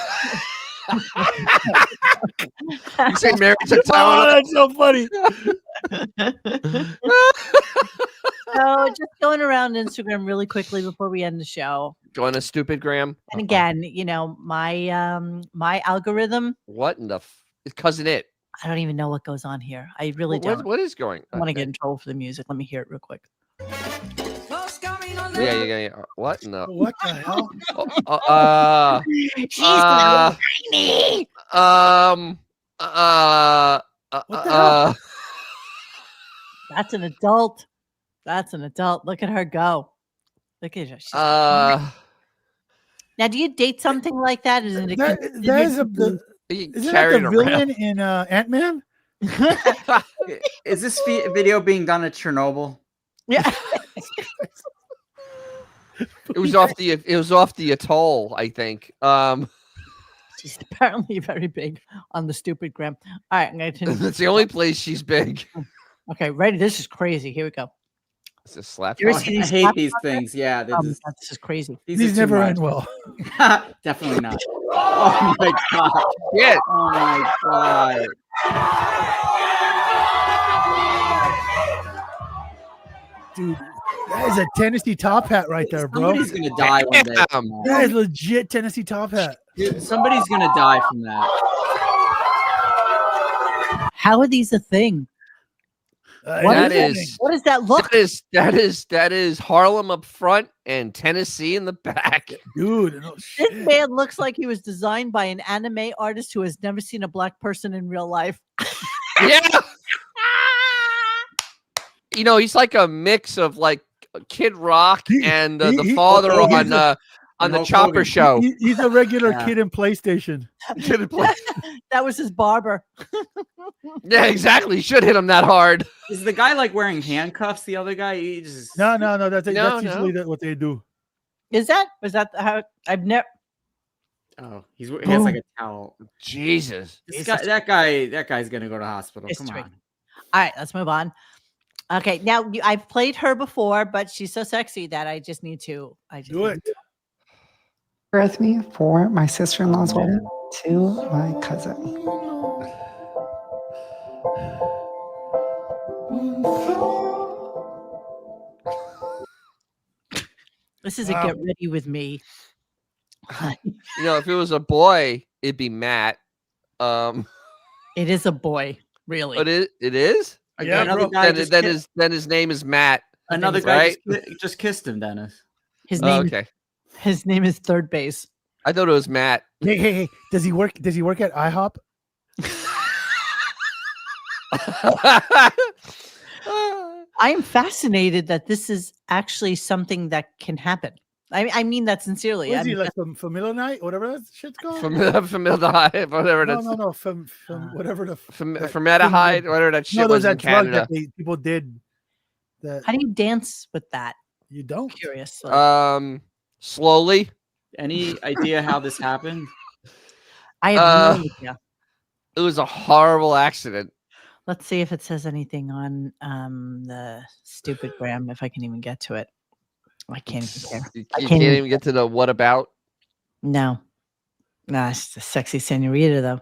You say married to Oh, Tyler? that's so funny. So just going around Instagram really quickly before we end the show. Going to stupid Graham. And again, my my algorithm. What in the cousin it? I don't even know what goes on here. I really don't. What is going I on? want to get in trouble for the music. Let me hear it real quick. Yeah. What? No. What the hell? She's so tiny. What the hell? That's an adult. That's an adult. Look at her go. Look at her. She's now, do you date something like that? Isn't it? That is isn't that the villain in Ant-Man? Is this video being done at Chernobyl? Yeah. It was off the atoll, I think. She's apparently very big on the stupid gram. All right, I'm going to. That's the only place she's big. Okay, ready? This is crazy. Here we go. It's a slap. I hate these things. Yeah, this is crazy. These never end well. Definitely not. Oh my god! Yeah. Oh my god! Dude, that is a Tennessee top hat right there, bro. Somebody's gonna die one day. That is legit Tennessee top hat. Dude, somebody's gonna die from that. How are these a thing? What is that look? That is Harlem up front and Tennessee in the back. Dude, This man looks like he was designed by an anime artist who has never seen a black person in real life. Yeah. You know, he's like a mix of like Kid Rock and the father on the Chopper Show. He's a regular kid in PlayStation. That was his barber. Yeah, exactly. You should hit him that hard. Is the guy like wearing handcuffs? The other guy, he just No. That's usually what they do. Is that how I've never? Oh, he has like a towel. Jesus, that guy's gonna go to hospital. Come on. All right, let's move on. Okay, now I've played her before, but she's so sexy that I just need to. Do it. Birth me for my sister-in-law's wedding to my cousin. This is a get ready with me. You know, if it was a boy, it'd be Matt. It is a boy, really. But it is? Yeah, another guy then his name is Matt. Another guy right? just kissed him, Dennis. His name. Okay. His name is Third Base. I thought it was Matt. Hey! Does he work at IHOP? I am fascinated that this is actually something that can happen. I mean that sincerely. What is he like from Familiar Night, whatever that shit's called? Formaldehyde, whatever that's. No, from whatever the formaldehyde, whatever that shit was in Canada. People did. That. How do you dance with that? You don't. I'm curious. Slowly. Any idea how this happened? I have no idea. It was a horrible accident. Let's see if it says anything on the stupid gram. If I can even get to it. I can't even care. You can't even get to the what about? No. Nah, it's a sexy senorita, though.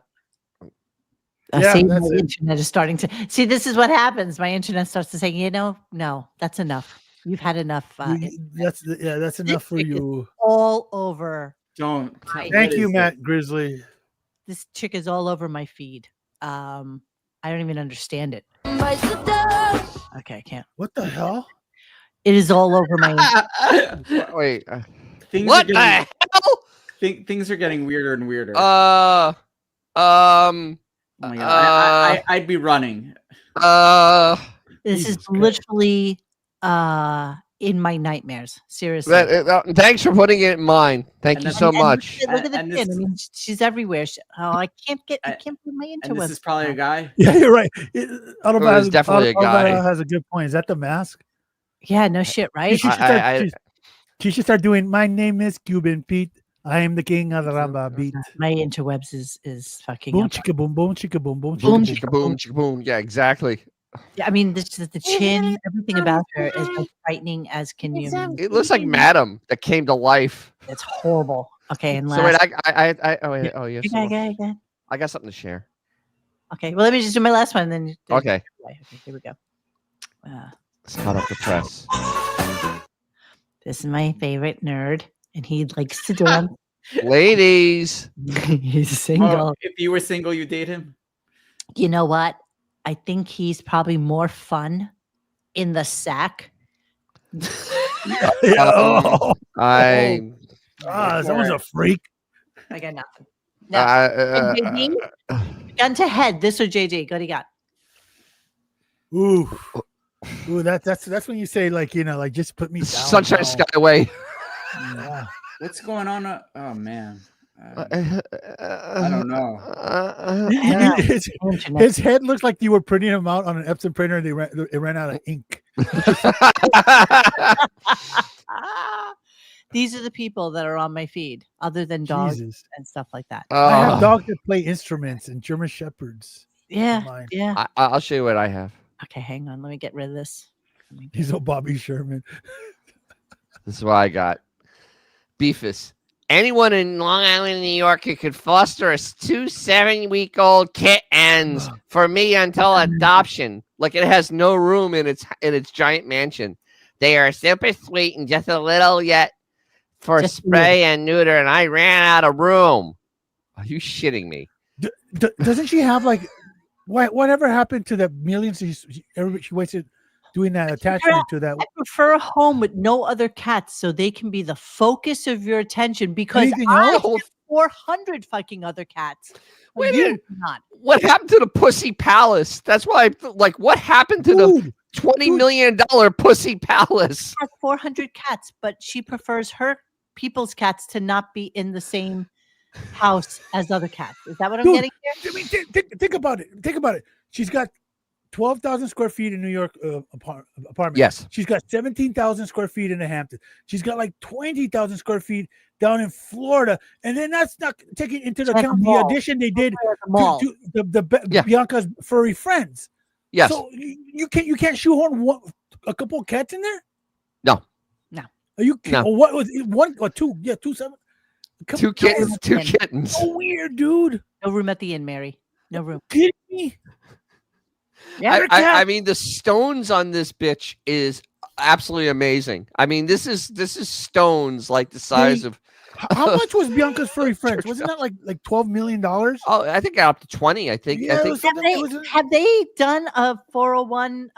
Yeah, See, my internet is starting to... See, this is what happens. My internet starts to say, no, that's enough. You've had enough. That's enough for you. All over. Don't. Thank you, Matt Grizzly. This chick is all over my feed. I don't even understand it. Okay, I can't. What the hell? It is all over my. Wait. What the hell? Things are getting weirder and weirder. Oh my god! I'd be running. This is literally in my nightmares. Seriously. Thanks for putting it in mine. Thank you so much. Look at the kid. I mean, she's everywhere. I can't put my interwebs. And this is probably a guy. Yeah, you're right. It's definitely a guy. Has a good point. Is that the mask? Yeah, no shit, right? She should start doing. My name is Cuban Pete. I am the king of the Ramba beat. My interwebs is fucking boom up. chicka boom boom chicka boom boom boom chicka boom chicka boom. Yeah, exactly. Yeah, I mean, the chin, everything about her is as frightening as can you. It looks like Madam that came to life. It's horrible. Okay, and so wait, I got something to share. Okay, well, let me just do my last one, then. Okay, here we go. It's hot off the press. This is my favorite nerd, and he likes to dance. Ladies, he's single. If you were single, you date him. You know what? I think he's probably more fun in the sack. Someone's a freak. I got nothing. No. JD, gun to head. This or JD? What do you got? Ooh, that's when you say like like just put me down. Sunshine Skyway. Yeah. What's going on? Oh man, I don't know. His head looks like you were printing him out on an Epson printer and it ran out of ink. These are the people that are on my feed, other than dogs and stuff like that. I have dogs that play instruments and German Shepherds. Yeah, yeah. I'll show you what I have. Okay, hang on. Let me get rid of this. He's a Bobby Sherman. This is what I got. Beefus. Anyone in Long Island, New York, who could foster us 2 7-week-old kittens for me until adoption. Like it has no room in its giant mansion. They are super sweet and just a little yet for spay and neuter, and I ran out of room. Are you shitting me? Doesn't she have like whatever happened to the millions she wasted doing that attachment to that? I prefer a home with no other cats so they can be the focus of your attention because Anything I else? have 400 fucking other cats. Wait a You minute. do not. What happened to the Pussy Palace? That's why what happened to the $20 million Pussy Palace? She has 400 cats, but she prefers her people's cats to not be in the same house as other cats. Is that what I'm Dude, getting here? I mean, think about it. Think about it. She's got 12,000 square feet in New York apartment. Yes. She's got 17,000 square feet in the Hamptons. She's got like 20,000 square feet down in Florida. And then that's not taking into account the audition they did to the Bianca's furry friends. Yes. So you can't shoehorn a couple of cats in there? No. Are you kidding? No. What was it? One or two? Yeah, 2 7. Two kittens. Two kittens. So weird, dude. No room at the inn, Mary. No room. Kidding me? I mean, the stones on this bitch is absolutely amazing. I mean, this is stones like the size of. How much was Bianca's furry friends? Wasn't that like $12 million? Oh, I think up to 20. I think. Yeah, I think. Have they done a 401?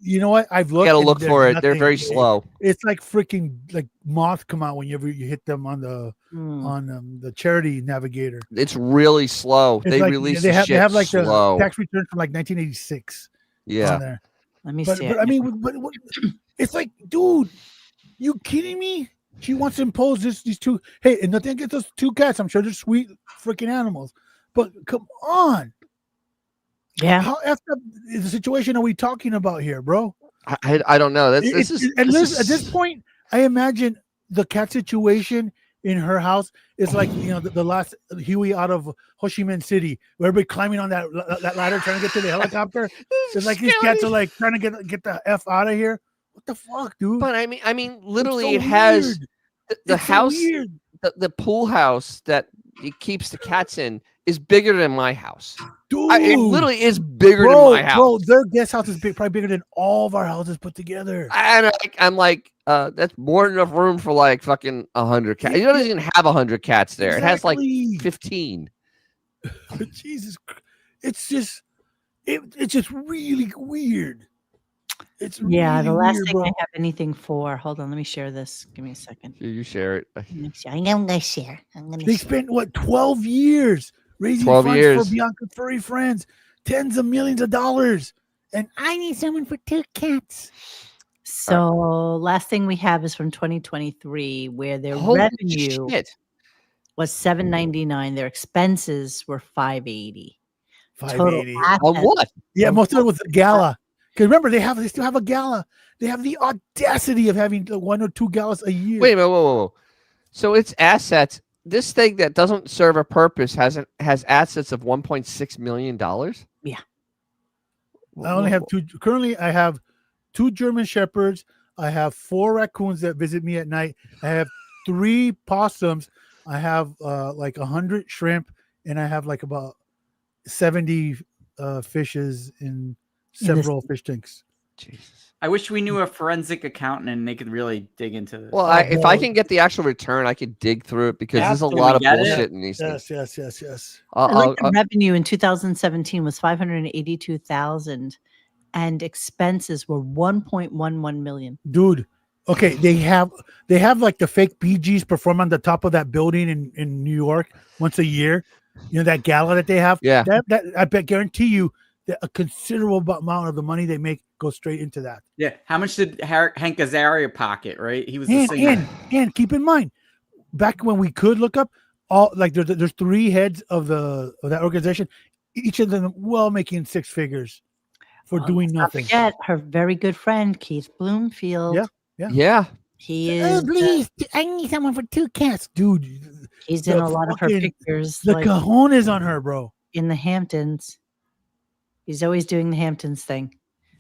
You know what? I've looked. Gotta and look there's for it. They're nothing. very slow. It's like freaking like moths come out whenever you hit them on the the charity navigator. It's really slow. It's They like, release they the have shit they have like slow. the tax return from like 1986. Yeah. on there. Let me But see. I mean, but it's like, dude, you kidding me? She wants to impose these two. Hey, and nothing against those 2 cats. I'm sure they're sweet freaking animals. But come on. Yeah. How effed up is the situation are we talking about here, bro? I don't know. At this point, I imagine the cat situation in her house is like the last Huey out of Ho Chi Minh City, where everybody climbing on that ladder trying to get to the helicopter. It's like these cats are like trying to get the F out of here. What the fuck, dude? But I mean, literally, so it has weird. the It's so house, weird. the pool house that it keeps the cats in is bigger than my house. Dude, it literally is bigger than my house. Bro, their guest house is probably bigger than all of our houses put together. And I'm like, that's more than enough room for like fucking 100 cats. It doesn't even have 100 cats there. It has like 15. Jesus, it's just really weird. It's the really last weird, thing bro. I have anything for. Hold on, let me share this. Give me a second. You share it. I'm gonna share. They spent 12 years raising 12 funds years. for Bianca furry friends, tens of millions of dollars, and I need someone for 2 cats. So last thing we have is from 2023, where their Holy revenue shit. was $799. Their expenses were $580. $580. On what? Yeah, most of it was the gala. Because remember, they still have a gala. They have the audacity of having 1 or 2 galas a year. Wait a minute, whoa. So it's assets. This thing that doesn't serve a purpose has assets of $1.6 million. Yeah. I only have 2. Currently, I have 2 German Shepherds. I have 4 raccoons that visit me at night. I have 3 possums. I have like 100 shrimp, and I have like about 70 fishes in several fish tanks. Jesus. I wish we knew a forensic accountant and they could really dig into this. Well, if I can get the actual return, I could dig through it because there's a Can lot we of get it? bullshit in these things. Yes. I like the revenue in 2017 was 582,000, and expenses were 1.11 million. Dude. Okay, they have like the fake Bee Gees perform on the top of that building in New York once a year. You know that gala that they have. Yeah. That I guarantee you that a considerable amount of the money they make goes straight into that. Yeah. How much did Hank Azaria pocket? Right. He was the singer. And keep in mind, back when we could look up all like there's 3 heads of that organization, each of them making 6 figures for doing nothing. Don't forget her very good friend Keith Bloomfield. Yeah. He is. Please, I need someone for 2 cats, dude. He's in a lot of her pictures. The cojones on her, bro. In the Hamptons. He's always doing the Hamptons thing.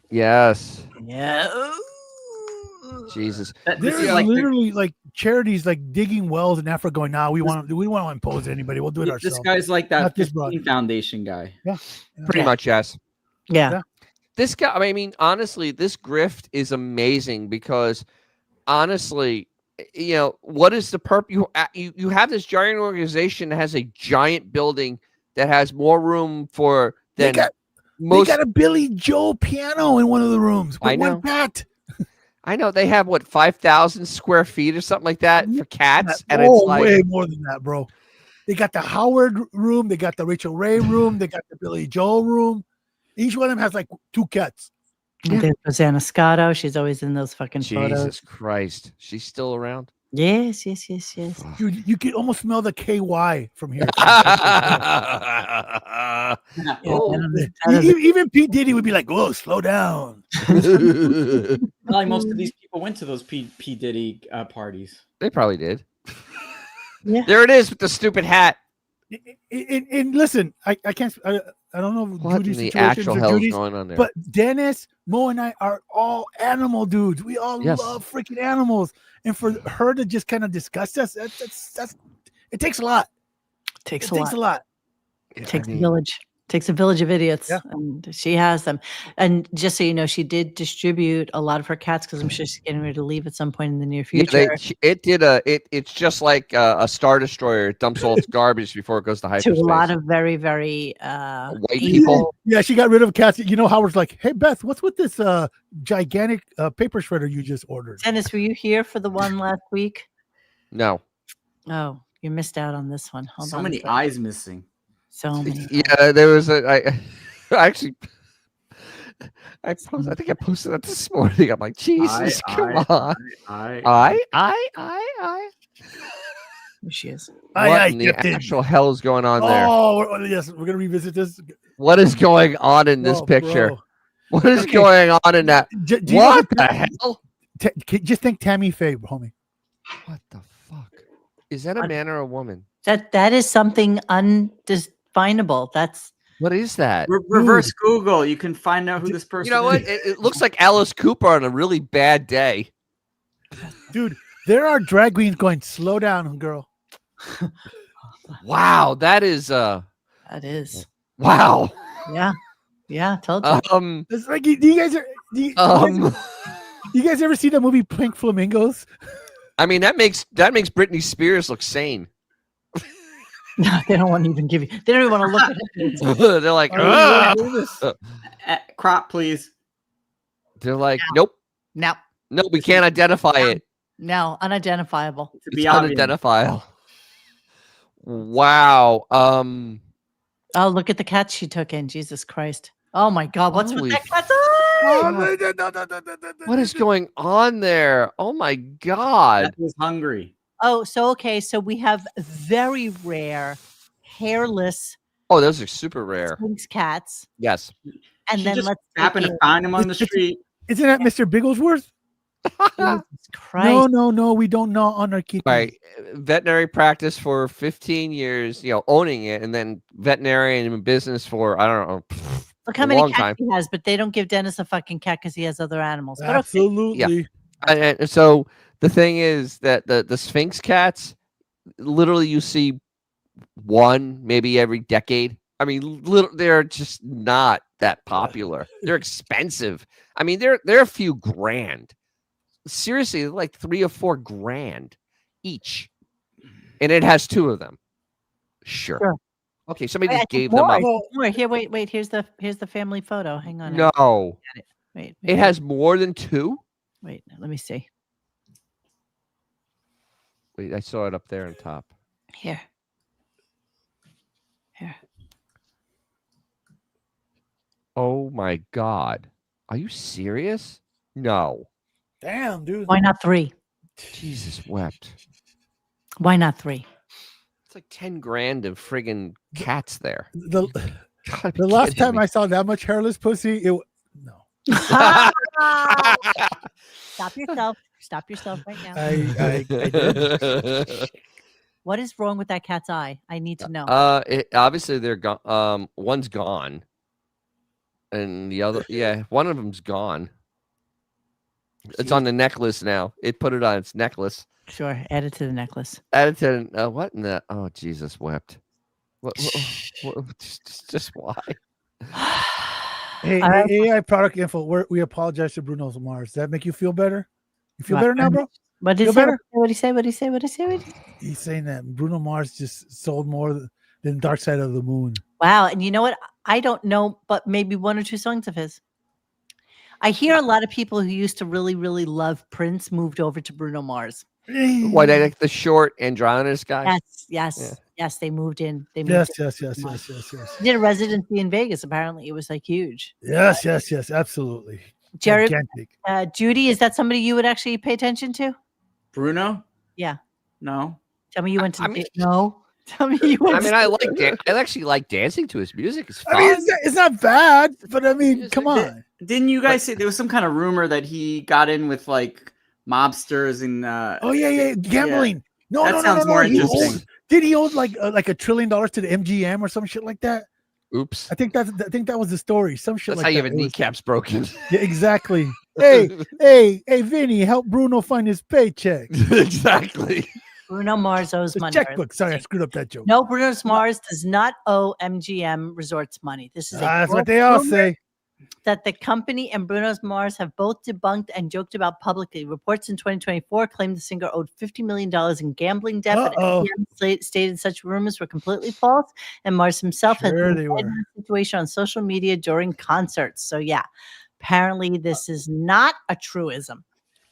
Yes. Yeah. Jesus. There's literally like charities like digging wells in Africa going, we want to impose anybody. We'll do it ourselves. This guy's like that Not this 15 Foundation guy. Yeah. Pretty much, yes. Yeah. This guy, I mean, honestly, this grift is amazing because honestly, what is the purpose? You have this giant organization that has a giant building that has more room for than they got a Billy Joel piano in one of the rooms. I know. One cat. I know they have 5,000 square feet or something like that for cats, and it's it's like way more than that, bro. They got the Howard room, they got the Rachel Ray room, they got the Billy Joel room. Each one of them has like 2 cats. There's Rosanna Scotto. She's always in those fucking Jesus photos. Christ, she's still around. Yes. Dude, you can almost smell the KY from here. Even P. Diddy would be like, "Whoa, slow down." Probably most of these people went to those P. Diddy parties. They probably did. Yeah. There it is with the stupid hat. And listen, I can't. I don't know What in Judy's the situations actual or hell is Judy's, going on there? but Dennis, Mo, and I are all animal dudes. We all love freaking animals, and for her to just kind of discuss us, that's it takes a lot. It takes a lot. It takes a village. Takes a village of idiots, and she has them. And just so you know, she did distribute a lot of her cats because I'm sure she's getting ready to leave at some point in the near future. It's just like a Star Destroyer. It dumps all its garbage before it goes to hyperspace. To a lot of very, very white people. Yeah, she got rid of cats. You know, Howard's like, "Hey, Beth, what's with this gigantic paper shredder you just ordered?" Dennis, were you here for the one last week? No. Oh, you missed out on this one. Hold So on many eyes missing. So many. Yeah, there was I actually I think I posted that this morning. I'm like, Jesus, come on. Here she is. What in the actual hell is going on there? Oh, yes, we're gonna revisit this. What is going on in this picture? Bro. What is going on in that? What the hell? Just think Tammy Faye, homie. What the fuck? Is that a man or a woman? That is something undefinable. That's what is that? Reverse Google. You can find out who this person is. You know what? It looks like Alice Cooper on a really bad day. Dude, there are drag queens going, "Slow down, girl." Wow, that is that is. Wow. Yeah, told you. It's like, do you guys ever see the movie Pink Flamingos? I mean, that makes Britney Spears look sane. No, they don't want to even give you. They don't even want to look at it. They're like, crop, please. They're like, nope. No, we can't identify it. No, unidentifiable. It's unidentifiable. Wow. Oh, look at the cats she took in. Jesus Christ. Oh my God. What's with that cat? What is going on there? Oh my God. That was hungry. Oh, so we have very rare, hairless. Oh, those are super rare. Sphinx cats. Yes. And She then just let's happen to find him on the street. Isn't that Mr. Bigglesworth? Jesus Christ. No, we don't know on our keeping. Right. Veterinary practice for 15 years, owning it, and then veterinarian in business for, I don't know, look how many cats he has, but they don't give Dennis a fucking cat because he has other animals. But absolutely. Yeah. And so the thing is that the Sphinx cats, literally you see one maybe every decade. I mean, they're just not that popular. They're expensive. I mean, they're a few grand. Seriously, like $3 or $4 grand each, and it has 2 of them. Sure. Okay, somebody just gave them up. More. Here, wait. Here's the family photo. Hang on. No, Wait. It has more than 2. Wait, let me see. Wait, I saw it up there on top. Here. Oh my God, are you serious? No. Damn, dude. Why not 3? Jesus wept. Why not 3? It's like 10 grand of friggin' cats there. The last time I saw that much hairless pussy, Stop yourself. Stop yourself right now. I did. What is wrong with that cat's eye? I need to know. Obviously they're gone. One's gone, and the other, one of them's gone. It's on the necklace now. It put it on its necklace. Sure, add it to the necklace. Add it to what in the? Oh, Jesus wept. What just why? Hey, AI product info. We apologize to Bruno Mars. Does that make you feel better? You feel better now, bro? What did he say? What did he say? What did he say? What did he say? He's saying that Bruno Mars just sold more than Dark Side of the Moon. Wow. And you know what? I don't know, but maybe 1 or 2 songs of his. I hear a lot of people who used to really, really love Prince moved over to Bruno Mars. What, like the short androgynous guy? Yes. They moved in. They moved Yes. He did a residency in Vegas. Apparently, it was like huge. Yes, absolutely. Jared, Gigantic. Judy, is that somebody you would actually pay attention to? Bruno? Yeah. No. Tell me you went to. No. Tell me you went. I mean, I actually like dancing to his music. It's fun. I mean, it's not bad, but I mean, come on. Didn't you guys say there was some kind of rumor that he got in with like mobsters and? Gambling. Yeah. That sounds more interesting. Did he owe like $1 trillion to the MGM or some shit like that? Oops. I think that was the story. Some shit That's like how that. you have kneecaps broken. Yeah, exactly. hey, Vinny, help Bruno find his paycheck. Exactly. Bruno Mars owes money. Checkbook. Sorry, I screwed up that joke. No, Bruno Mars does not owe MGM Resorts money. This is that's what they all say. That the company and Bruno Mars have both debunked and joked about publicly. Reports in 2024 claimed the singer owed $50 million in gambling debt, but MGM stated such rumors were completely false, and Mars himself had been in the situation on social media during concerts. So yeah, apparently this is not a truism.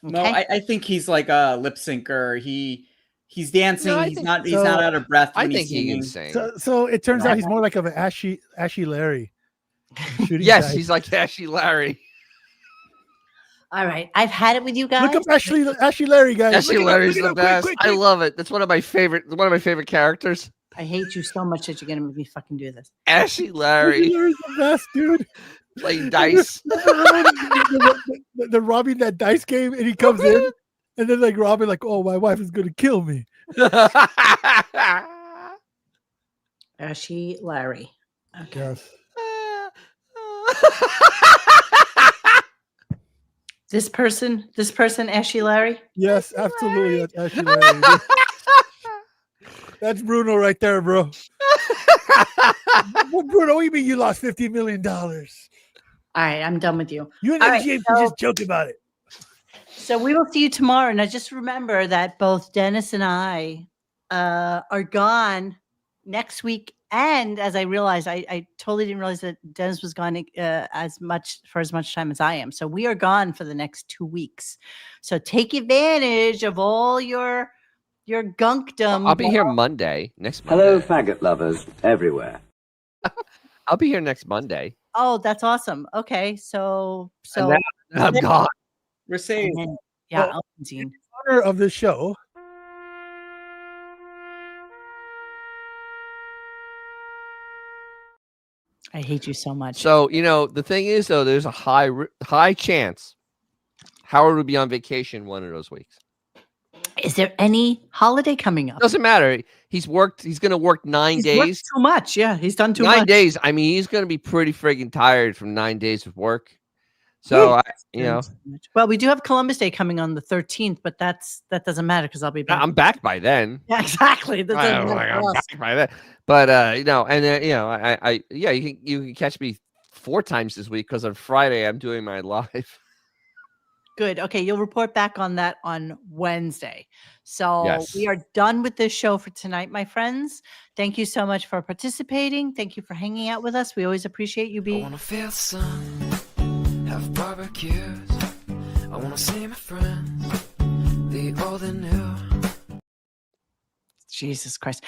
Okay? No, I think he's like a lip syncer. He's dancing. No, he's not out of breath. I When think he's singing. he can sing. So it turns out he's more like of an Ashy Larry. Yes, he's like Ashy Larry. All right, I've had it with you guys. Look up Ashy Larry, guys. Ashy Larry's the best. Quick. I love it. That's one of my favorite characters. I hate you so much that you're gonna make me fucking do this. Ashy Larry. Ashy Larry's the best, dude. Playing dice. They're robbing that dice game, and he comes in, and then like Robin, like, oh, my wife is gonna kill me. Ashy Larry. Okay. Yes. This person, Ashy Larry? Yes, absolutely. That's Ashy Larry. That's Bruno right there, bro. Well, Bruno, what do you mean you lost $50 million? All right, I'm done with you. You and MGM can just joke about it. So we will see you tomorrow. Now, just remember that both Dennis and I are gone next week. And as I realized, I totally didn't realize that Dennis was gone as much time as I am. So we are gone for the next 2 weeks. So take advantage of all your gunkdom. I'll be here Monday. Next Monday. Hello, faggot lovers everywhere. I'll be here next Monday. Oh, that's awesome. Okay, so And then I'm gone. We're saying, yeah, well, in honor of the show. I hate you so much. So, the thing is, though, there's a high chance Howard would be on vacation one of those weeks. Is there any holiday coming up? Doesn't matter. He's going to work 9 days. Worked too much. Yeah, he's done too much. 9 days. I mean, he's going to be pretty friggin' tired from 9 days of work. So, Well, we do have Columbus Day coming on the 13th, but that doesn't matter because I'll be back. I'm back by then. Yeah, exactly. I'm back by then. But you can catch me 4 times this week because on Friday I'm doing my live. Good. Okay, you'll report back on that on Wednesday. So Yes. we are done with this show for tonight, my friends. Thank you so much for participating. Thank you for hanging out with us. We always appreciate you being. I wanna feel sun, have barbecues. I wanna see my friends, the old and new. Jesus Christ.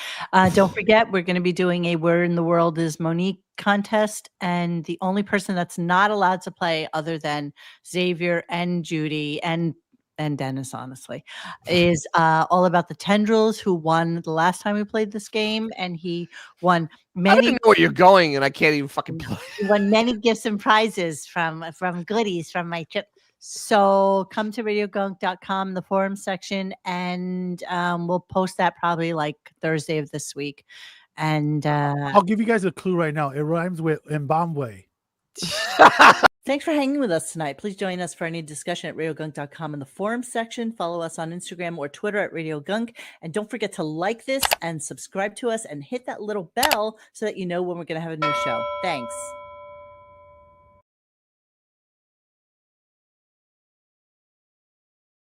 Don't forget, we're going to be doing a Where in the World is Monique contest. And the only person that's not allowed to play other than Xavier and Judy and Dennis, honestly, is all about the Tendrils, who won the last time we played this game. And he won I don't many. even know where you're going, and I can't even fucking play. He won many gifts and prizes from goodies from my trip. So come to RadioGunk.com, the forum section, and we'll post that probably like Thursday of this week. And I'll give you guys a clue right now. It rhymes with Zimbabwe. thanks for hanging with us tonight. Please join us for any discussion at RadioGunk.com in the forum section. Follow us on Instagram or Twitter at RadioGunk. And don't forget to like this and subscribe to us and hit that little bell so that you know when we're going to have a new show. Thanks.